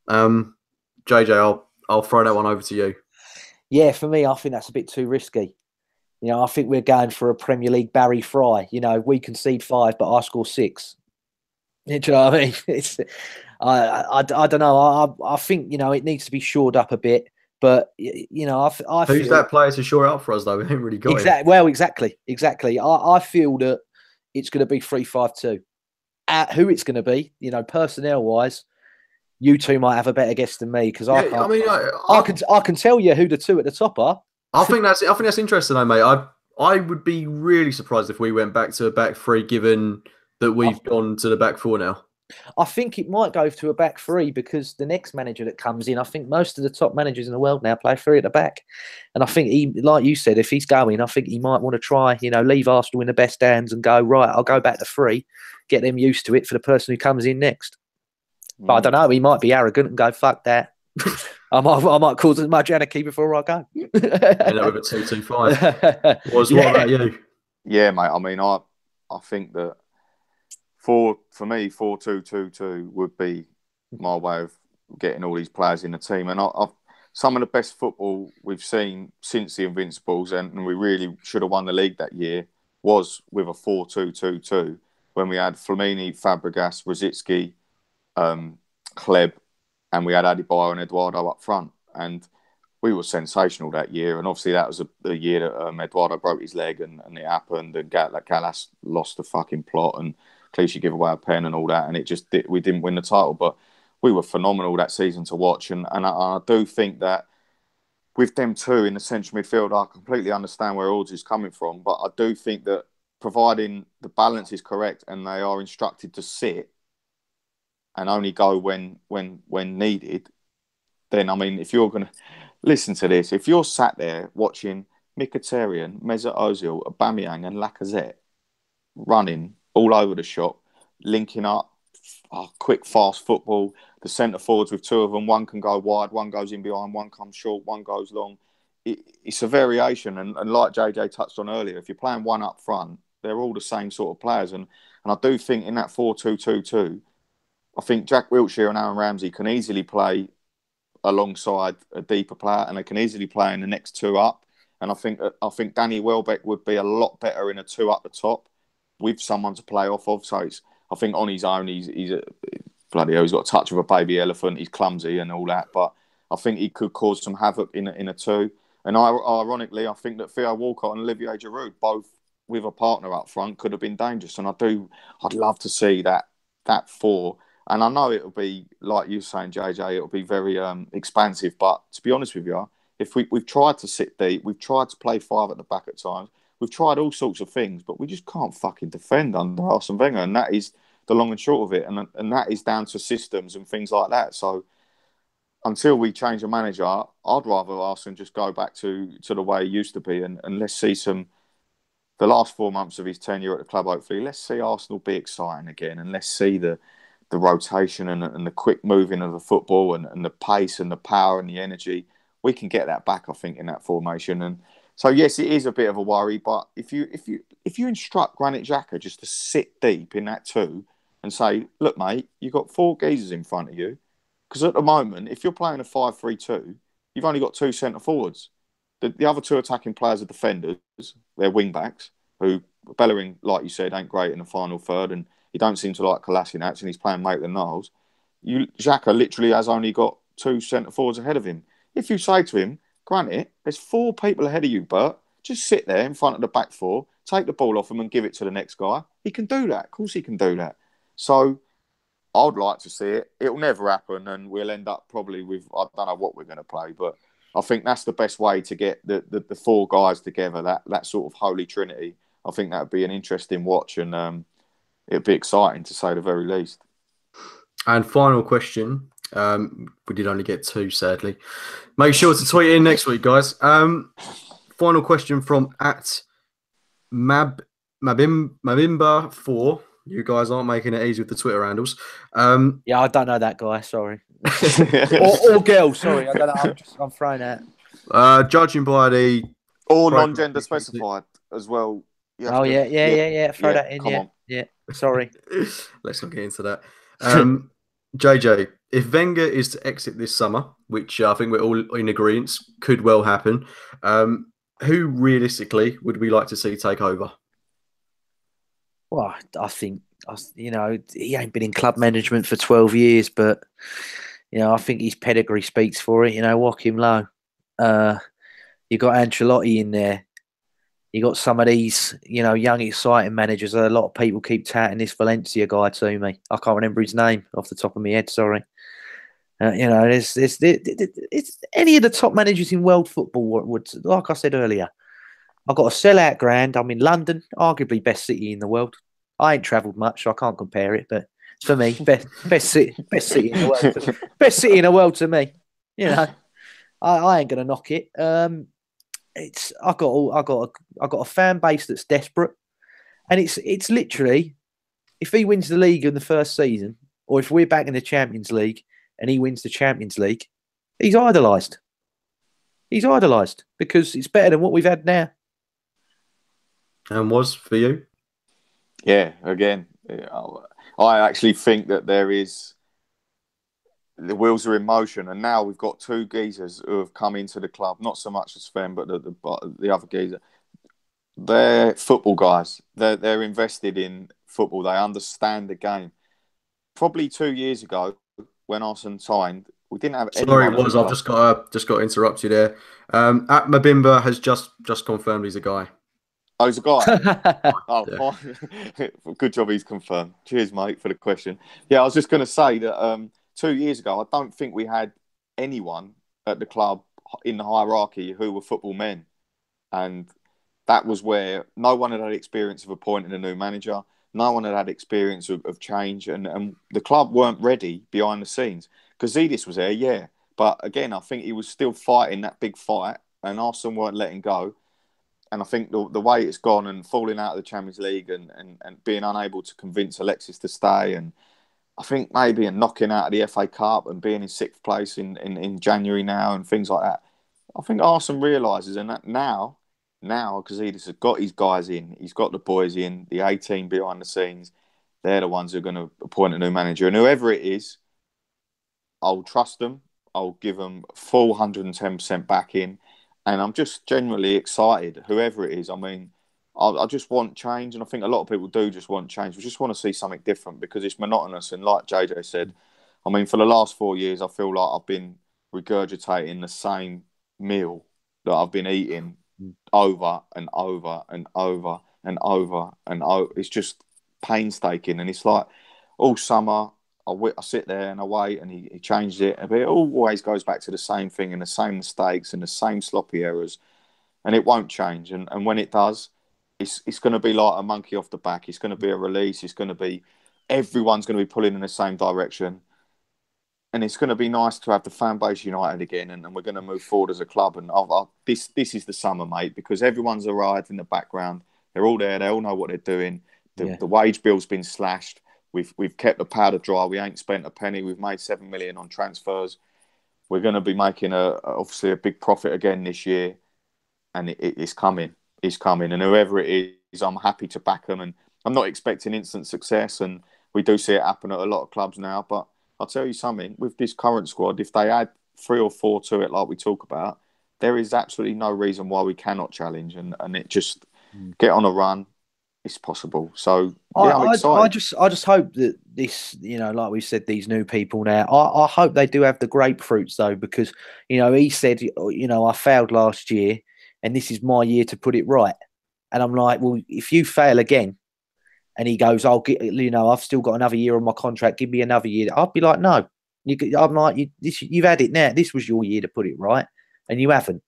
S1: JJ, I'll throw that one over to you.
S2: Yeah, for me, I think that's a bit too risky. You know, I think we're going for a Premier League Barry Fry. You know, we concede 5, but I score 6. Do you know what I mean? I don't know. I think, you know, it needs to be shored up a bit. But, you know, I
S1: Who's that player to shore it up for us, though? We haven't really got him.
S2: Well, exactly. I feel that it's going to be 3-5-2. Who it's going to be, you know, personnel-wise, you two might have a better guess than me, because I can tell you who the 2 at the top are.
S1: I think that's interesting, though, mate. I would be really surprised if we went back to a back 3, given that we've gone to the back 4 now.
S2: I think it might go to a back three because the next manager that comes in, I think most of the top managers in the world now play three at the back. And I think he, like you said, if he's going, I think he might want to try, leave Arsenal in the best hands and go, right, I'll go back to three, get them used to it for the person who comes in next. But I don't know, he might be arrogant and go, fuck that. I might cause as much anarchy before I go.
S1: With a 2-2-5. What about you?
S3: Yeah, mate. I mean, I think that for me, 4-2-2-2 would be my way of getting all these players in the team. And some of the best football we've seen since the Invincibles, and we really should have won the league that year, was with a 4-2-2-2 when we had Flamini, Fabregas, Rosicky, Kleb, and we had Adebayor and Eduardo up front. And we were sensational that year. And obviously that was the year that Eduardo broke his leg and it happened. And Gallas lost the fucking plot and Clichy gave away a pen and all that. And we didn't win the title. But we were phenomenal that season to watch. And I do think that with them two in the central midfield, I completely understand where Ozil is coming from. But I do think that providing the balance is correct and they are instructed to sit and only go when needed, then, I mean, if you're going to listen to this, if you're sat there watching Mkhitaryan, Mesut Ozil, Aubameyang and Lacazette running all over the shop, linking up, quick, fast football, the centre forwards with two of them, one can go wide, one goes in behind, one comes short, one goes long. It's a variation. And like JJ touched on earlier, if you're playing one up front, they're all the same sort of players. And I do think in that 4-2-2-2, I think Jack Wilshere and Aaron Ramsey can easily play alongside a deeper player, and they can easily play in the next two up. And I think Danny Welbeck would be a lot better in a two up the top with someone to play off of. So I think on his own, he's bloody hell, he's got a touch of a baby elephant. He's clumsy and all that, but I think he could cause some havoc in a two. And ironically, I think that Theo Walcott and Olivier Giroud, both with a partner up front, could have been dangerous. And I'd love to see that four. And I know it'll be, like you were saying, JJ, it'll be very expansive. But to be honest with you, if we've tried to sit deep, we've tried to play five at the back at times, we've tried all sorts of things, but we just can't fucking defend under Arsene Wenger. And that is the long and short of it. And that is down to systems and things like that. So until we change a manager, I'd rather Arsene just go back to the way he used to be. And let's see the last 4 months of his tenure at the club, hopefully, let's see Arsenal be exciting again. And let's see the rotation and the quick moving of the football and the pace and the power and the energy. We can get that back, I think, in that formation. And so, yes, it is a bit of a worry. But if you instruct Granit Xhaka just to sit deep in that two and say, look, mate, you've got four geezers in front of you. Because at the moment, if you're playing a 5-3-2, you've only got two centre forwards. The other two attacking players are defenders. They're wing backs who Bellerin, like you said, ain't great in the final third, and he don't seem to like Kolasinac, and he's playing Maitland-Niles. Xhaka literally has only got two centre forwards ahead of him. If you say to him, Granit, there's four people ahead of you, Bert, just sit there in front of the back four, take the ball off him and give it to the next guy. He can do that. Of course he can do that. So I'd like to see it. It'll never happen, and we'll end up probably with, I don't know what we're going to play, but I think that's the best way to get the four guys together, that sort of holy trinity. I think that would be an interesting watch, and it'd be exciting to say the very least.
S1: And final question. We did only get two, sadly. Make sure to tweet in next week, guys. Final question from @Mabimba4. You guys aren't making it easy with the Twitter handles.
S2: Yeah, I don't know that guy. Sorry. or girl. Sorry, I don't know. I'm thrown out.
S1: Judging by the
S3: or non-gender specified as well.
S2: Oh yeah. Throw that in. Yeah. Yeah. Sorry.
S1: Let's not get into that. JJ, if Wenger is to exit this summer, which I think we're all in agreement could well happen, who realistically would we like to see take over?
S2: Well, I think, he ain't been in club management for 12 years, but, I think his pedigree speaks for it. Walk him low. You got Ancelotti in there. You got some of these, young, exciting managers. A lot of people keep touting this Valencia guy to me. I can't remember his name off the top of my head. Sorry. It's any of the top managers in world football would, like I said earlier, I've got a sellout ground. I'm in London, arguably best city in the world. I ain't travelled much, so I can't compare it, but for me. Best city in the world. Best city in the world to me. You know, I ain't gonna knock it. It's I got a fan base that's desperate, and it's literally, if he wins the league in the first season, or if we're back in the Champions League and he wins the Champions League, he's idolised. He's idolised because it's better than what we've had now.
S1: And was for you?
S3: Yeah, again, I actually think that the wheels are in motion, and now we've got two geezers who have come into the club. Not so much as Sven, but the other geezer. They're football guys. They're invested in football. They understand the game. Probably 2 years ago, when Arsenal signed, we didn't have.
S1: Sorry, Woz, I've just got to interrupt you there. At Mabimba has just confirmed he's a guy.
S3: Oh, he's a guy.
S1: Yeah.
S3: Good job, he's confirmed. Cheers, mate, for the question. Yeah, I was just going to say that 2 years ago, I don't think we had anyone at the club in the hierarchy who were football men, and that was where no one had experience of appointing a new manager. No one had experience of change, and the club weren't ready behind the scenes. Gazidis was there, yeah. But again, I think he was still fighting that big fight, and Arsenal weren't letting go. And I think the way it's gone and falling out of the Champions League and being unable to convince Alexis to stay, and I think maybe a knocking out of the FA Cup and being in sixth place in January now and things like that. I think Arsenal realises, and that now Gazidis has got his guys in, he's got the boys in, the 18 behind the scenes. They're the ones who are going to appoint a new manager. And whoever it is, I'll trust them. I'll give them full 110% backing. And I'm just generally excited, whoever it is. I mean, I just want change. And I think a lot of people do just want change. We just want to see something different because it's monotonous. And like JJ said, I mean, for the last 4 years, I feel like I've been regurgitating the same meal that I've been eating over and over and over and over and over. It's just painstaking, and it's like all summer I sit there and I wait, and he changes it, but it always goes back to the same thing and the same mistakes and the same sloppy errors, and it won't change. And when it does, it's going to be like a monkey off the back. It's going to be a release. It's going to be everyone's going to be pulling in the same direction. And it's going to be nice to have the fan base united again, and we're going to move forward as a club. And this is the summer, mate, because everyone's arrived in the background. They're all there. They all know what they're doing. The wage bill's been slashed. We've kept the powder dry. We ain't spent a penny. We've made 7 million on transfers. We're going to be making obviously a big profit again this year, and it's coming. It's coming, and whoever it is, I'm happy to back them. And I'm not expecting instant success, and we do see it happen at a lot of clubs now, but I'll tell you something, with this current squad, if they add 3 or 4 to it like we talk about, there is absolutely no reason why we cannot challenge and it just get on a run. It's possible. So, yeah, I'm excited.
S2: I just hope that this, like we said, these new people now, I hope they do have the grapefruits, though, because, he said, I failed last year and this is my year to put it right. And I'm like, well, if you fail again, and he goes, I'll get, I've still got another year on my contract. Give me another year. I'd be like, no. I'm like, you've had it now. This was your year to put it right, and you haven't.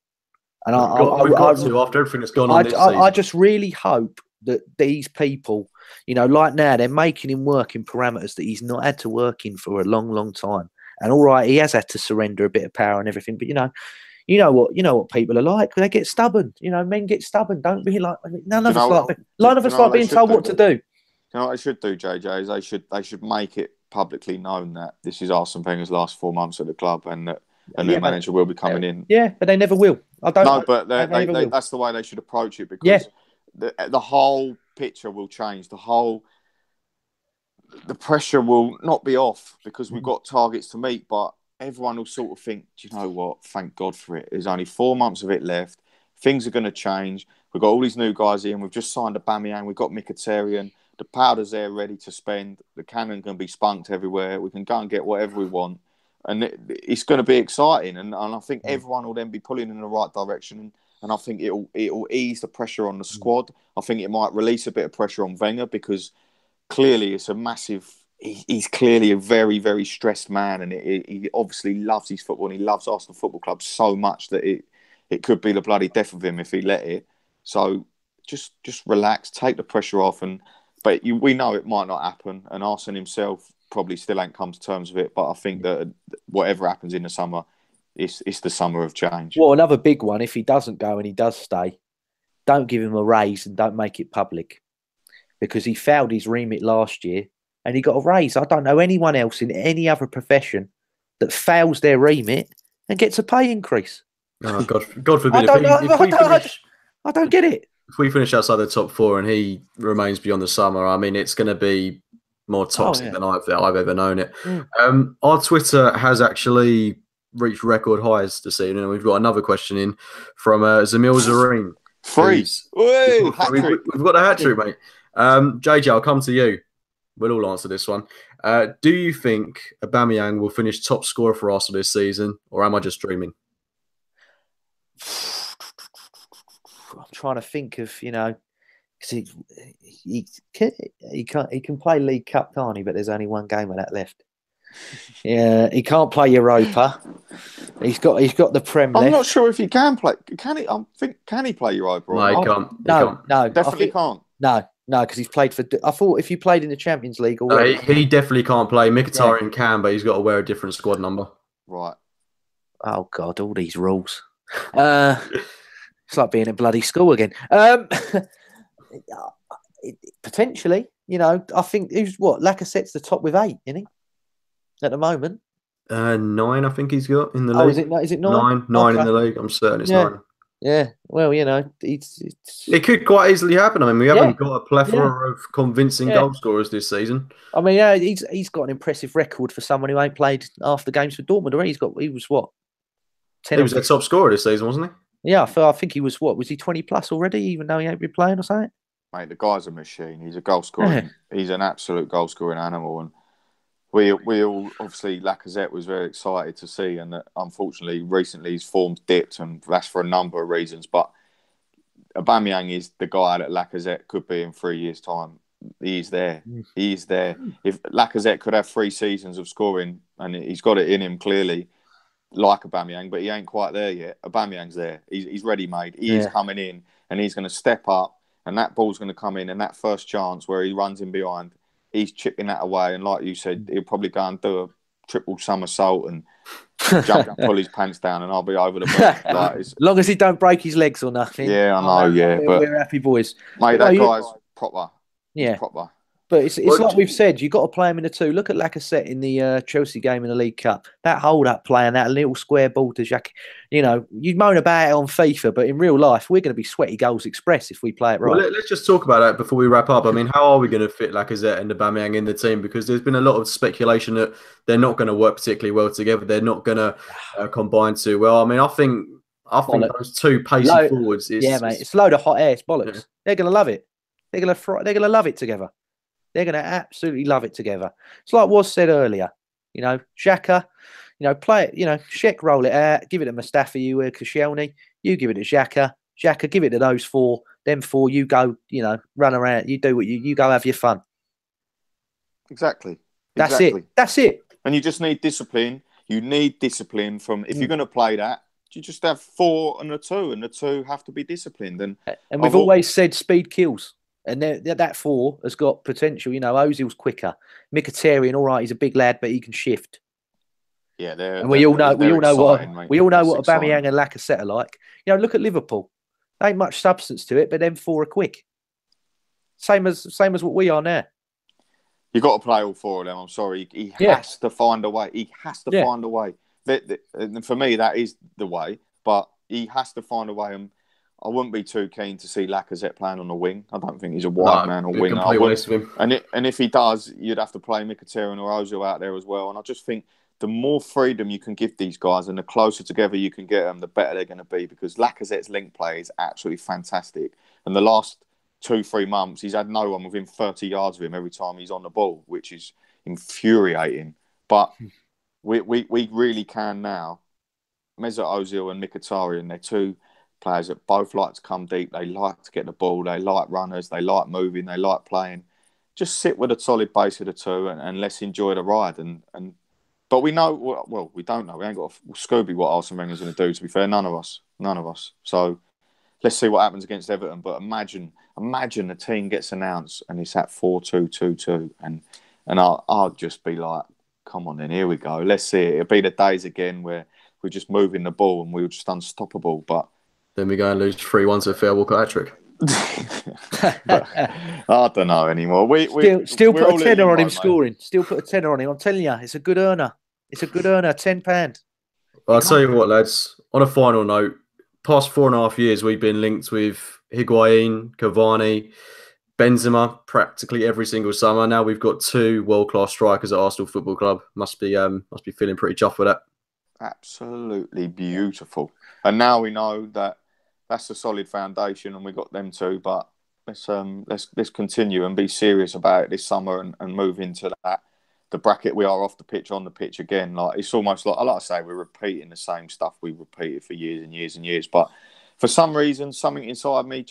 S2: And
S1: we've got to after everything that's gone on this season.
S2: I just really hope that these people, like now, they're making him work in parameters that he's not had to work in for a long, long time. And all right, he has had to surrender a bit of power and everything, but you know what people are like. They get stubborn. Men get stubborn. Don't be like none of us like being told what to do.
S3: You know what they should do, JJ, is they should make it publicly known that this is Arsene Wenger's last 4 months at the club and that a new manager will be coming in.
S2: Yeah, but they never will.
S3: That's the way they should approach it, because the whole picture will change. The pressure will not be off because we've got targets to meet, but everyone will sort of think, do you know what? Thank God for it. There's only 4 months of it left. Things are going to change. We've got all these new guys in. We've just signed Aubameyang. We've got Mkhitaryan. The powder's there ready to spend. The cannon can be spunked everywhere. We can go and get whatever we want. And it's going to be exciting. And I think everyone will then be pulling in the right direction. And I think it'll ease the pressure on the squad. I think it might release a bit of pressure on Wenger, because clearly it's a massive... He's clearly a very, very stressed man. And he obviously loves his football, and he loves Arsenal Football Club so much that it could be the bloody death of him if he let it. So just relax, take the pressure off. But we know it might not happen, and Arsene himself probably still ain't come to terms with it. But I think that whatever happens in the summer, it's the summer of change.
S2: Well, another big one, if he doesn't go and he does stay, don't give him a raise and don't make it public, because he failed his remit last year and he got a raise. I don't know anyone else in any other profession that fails their remit and gets a pay increase.
S1: Oh, God forbid.
S2: I don't get it.
S1: If we finish outside the top 4 and he remains beyond the summer, I mean, it's going to be more toxic than I've ever known it. Our Twitter has actually reached record highs this evening, and we've got another question in from Zamil Zareen.
S3: Freeze!
S1: We've got a hat trick, mate. JJ, I'll come to you. We'll all answer this one. Do you think Aubameyang will finish top scorer for Arsenal this season, or am I just dreaming?
S2: I'm trying to think of, because he can play League Cup, can't he? But there's only one game of that left. Yeah, he can't play Europa. He's got the Prem left.
S3: I'm not sure if he can play. Can he play Europa?
S1: No, he can't.
S2: No,
S3: definitely can't.
S2: No, because he's played for. I thought if you played in the Champions League already,
S1: he definitely can't play. Mkhitaryan can, but he's got to wear a different squad number.
S3: Right.
S2: Oh God, all these rules. It's like being in bloody school again. Potentially, I think Lacazette's the top with 8, isn't he? At the moment,
S1: 9, I think he's got in the league.
S2: Is it 9?
S1: 9 in the league. I'm certain it's 9.
S2: Yeah. Well,
S1: it could quite easily happen. I mean, we haven't got a plethora of convincing goal scorers this season.
S2: I mean, he's got an impressive record for someone who ain't played half the games for Dortmund already. He was what? 10.
S1: He was their top scorer this season, wasn't he?
S2: Yeah, I think he was what? Was he 20 plus already, even though he ain't been playing or something?
S3: Mate, the guy's a machine. He's a goal scorer. He's an absolute goal scoring animal, and we all obviously Lacazette was very excited to see, and that unfortunately recently his form's dipped, and that's for a number of reasons. But Aubameyang is the guy that Lacazette could be in 3 years' time. He's there. He's there. If Lacazette could have 3 seasons of scoring, and he's got it in him clearly, like Aubameyang, but he ain't quite there yet. Aubameyang's there. He's ready-made. He is coming in, and he's going to step up, and that ball's going to come in, and that first chance where he runs in behind, he's chipping that away. And like you said, he'll probably go and do a triple somersault and jump and pull his pants down, and I'll be over the moon.
S2: As long as he don't break his legs or nothing.
S3: Yeah, I know, but
S2: we're happy boys.
S3: Mate, that guy's proper.
S2: Yeah.
S3: Proper.
S2: But it's like we've said, you've got to play him in the 2. Look at Lacazette in the Chelsea game in the League Cup. That hold-up play and that little square ball to Jacques. You moan about it on FIFA, but in real life, we're going to be sweaty goals express if we play it right.
S1: Well, let's just talk about that before we wrap up. I mean, how are we going to fit Lacazette and Aubameyang in the team? Because there's been a lot of speculation that they're not going to work particularly well together. They're not going to combine too well. I mean, I think those 2 pacey forwards.
S2: Mate, it's a load of hot air. It's bollocks. Yeah. They're going to love it. They're going to love it together. They're going to absolutely love it together. It's like Woz said earlier. Xhaka, play it. Sheck, roll it out. Give it to Mustafi, you Koscielny. You give it to Xhaka. Xhaka, give it to those 4. Them 4, you go, run around. You do what you go have your fun.
S3: Exactly.
S2: That's it.
S3: And you just need discipline. You need discipline from, if you're going to play that, you just have 4 and a 2, and the 2 have to be disciplined. And
S2: we've always said speed kills. And that 4 has got potential. Ozil's quicker. Mkhitaryan, all right, he's a big lad, but he can shift.
S3: Yeah,
S2: and we all know what Aubameyang and Lacazette are like. Look at Liverpool. There ain't much substance to it, but them 4 are quick. Same as what we are now.
S3: You've got to play all 4 of them. I'm sorry. He has to find a way. He has to find a way. For me, that is the way. But he has to find a way. And I wouldn't be too keen to see Lacazette playing on the wing. I don't think he's a wide man or winger. And if he does, you'd have to play Mkhitaryan or Ozil out there as well. And I just think the more freedom you can give these guys and the closer together you can get them, the better they're going to be. Because Lacazette's link play is absolutely fantastic. And the last 2-3 months, he's had no one within 30 yards of him every time he's on the ball, which is infuriating. But we really can now. Mesut Ozil and Mkhitaryan, they're 2 players that both like to come deep. They like to get the ball. They like runners. They like moving. They like playing. Just sit with a solid base of the 2 and let's enjoy the ride. But we know, well, we don't know. We ain't got a Scooby what Arsene Wenger's going to do, to be fair. None of us. So let's see what happens against Everton. But imagine the team gets announced and it's at 4-2-2-2. And And I'll just be like, come on then, here we go. Let's see it. It'll be the days again where we're just moving the ball and we were just unstoppable. But
S1: then we go and lose 3-1 to a Theo Walcott hat-trick.
S3: I don't know anymore.
S2: Still put a tenner on him scoring. Still put a tenner on him. I'm telling you, it's a good earner. It's a good earner, £10.
S1: Well, I'll tell you what, lads. On a final note, past 4.5 years, we've been linked with Higuain, Cavani, Benzema practically every single summer. Now we've got 2 world-class strikers at Arsenal Football Club. Must be feeling pretty chuffed with that.
S3: Absolutely beautiful. And now we know that that's a solid foundation, and we got them too. But let's continue and be serious about it this summer and move into the bracket we are off the pitch, on the pitch again. Like, it's almost like I say, we're repeating the same stuff we repeated for years and years and years. But for some reason, something inside me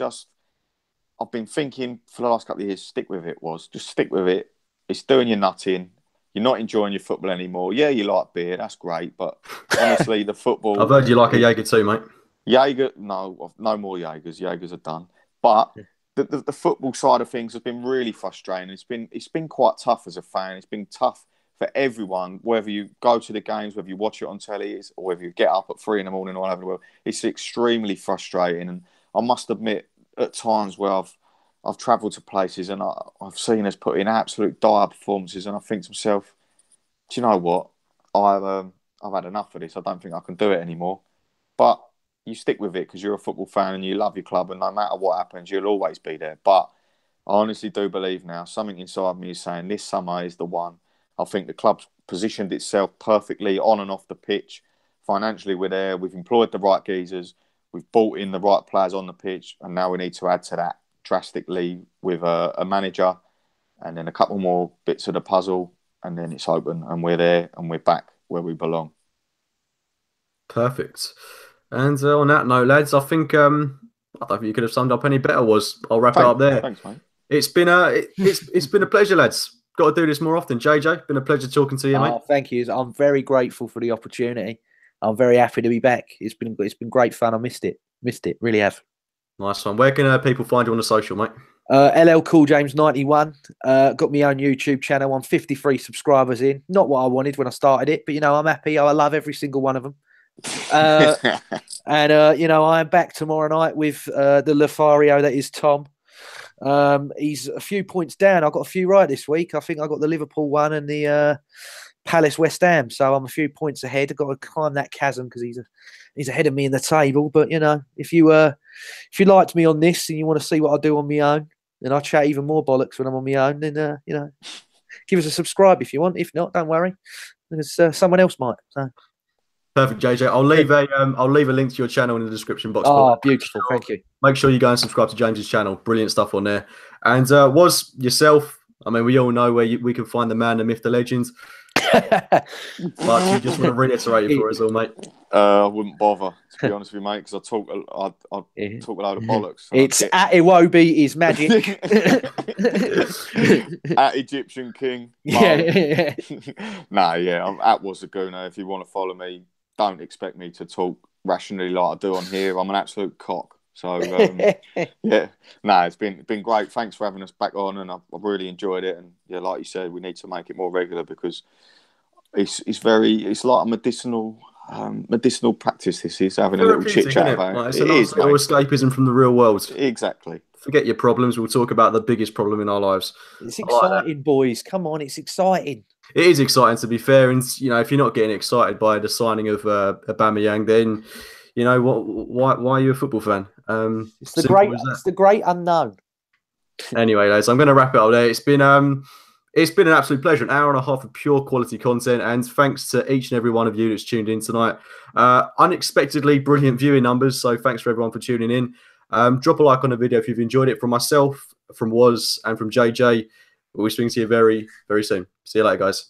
S3: I've been thinking for the last couple of years, stick with it. Just stick with it. It's doing you nothing. You're not enjoying your football anymore. Yeah, you like beer, that's great. But honestly, the football.
S1: I've heard you like a Jaeger too, mate.
S3: Jaeger, no more Jaegers. Jaegers are done. But the football side of things has been really frustrating. It's been quite tough as a fan. It's been tough for everyone, whether you go to the games, whether you watch it on telly, or whether you get up at 3 a.m. all over the world. It's extremely frustrating. And I must admit, at times where I've travelled to places and I've seen us put in absolute dire performances, and I think to myself, do you know what? I've had enough of this. I don't think I can do it anymore. But you stick with it because you're a football fan and you love your club, and no matter what happens, you'll always be there. But I honestly do believe now, something inside me is saying this summer is the one. I think the club's positioned itself perfectly on and off the pitch. Financially, we're there. We've employed the right geezers. We've brought in the right players on the pitch, and now we need to add to that drastically with a manager and then a couple more bits of the puzzle, and then it's open and we're there and we're back where we belong.
S1: Perfect. And on that note, lads, I think I don't think you could have summed up any better. I'll wrap it up there.
S3: Thanks, mate.
S1: It's been a pleasure, lads. Got to do this more often. JJ, been a pleasure talking to you, mate.
S2: Thank you. I'm very grateful for the opportunity. I'm very happy to be back. It's been great fun. I missed it. Really have.
S1: Nice one. Where can people find you on the social, mate?
S2: LL Cool James 91. Got my own YouTube channel. I'm 53 subscribers in. Not what I wanted when I started it, but I'm happy. I love every single one of them. And I am back tomorrow night with the Lothario that is Tom. He's a few points down. I got a few right this week. I think I got the Liverpool one and the Palace West Ham, so I'm a few points ahead. I've got to climb that chasm because he's ahead of me in the table. But if you liked me on this and you want to see what I do on my own, then I chat even more bollocks when I'm on my own. Then give us a subscribe if you want. If not, don't worry, because someone else might. So.
S1: Perfect, JJ. I'll leave a link to your channel in the description box.
S2: Oh, beautiful. Thank you.
S1: Make sure you go and subscribe to James's channel. Brilliant stuff on there. And was yourself. I mean, we all know where we can find the man, the myth, the legend. But you just want to reiterate it for us all, mate.
S3: I wouldn't bother, to be honest with you, mate, because I talk a load of bollocks.
S2: It's at Iwobi is magic.
S3: At Egyptian King.
S2: Yeah.
S3: I'm at Wazaguna. If you want to follow me, don't expect me to talk rationally like I do on here. I'm an absolute cock. So it's been great. Thanks for having us back on, and I've really enjoyed it. And like you said, we need to make it more regular because it's like a medicinal practice. This is having a little chit chat about it.
S1: It's a nice little escapism from the real world.
S3: Exactly.
S1: Forget your problems. We'll talk about the biggest problem in our lives.
S2: It's exciting, boys. Come on, it's exciting.
S1: It is exciting, to be fair. And if you're not getting excited by the signing of Aubameyang, then why are you a football fan?
S2: It's the great unknown.
S1: Anyway, lads, I'm going to wrap it up there. It's been an absolute pleasure. An hour and a half of pure quality content, and thanks to each and every one of you that's tuned in tonight. Unexpectedly brilliant viewing numbers, so thanks for everyone for tuning in. Drop a like on the video if you've enjoyed it. From myself, from Woz, and from JJ, we'll be speaking to you very, very soon. See you later, guys.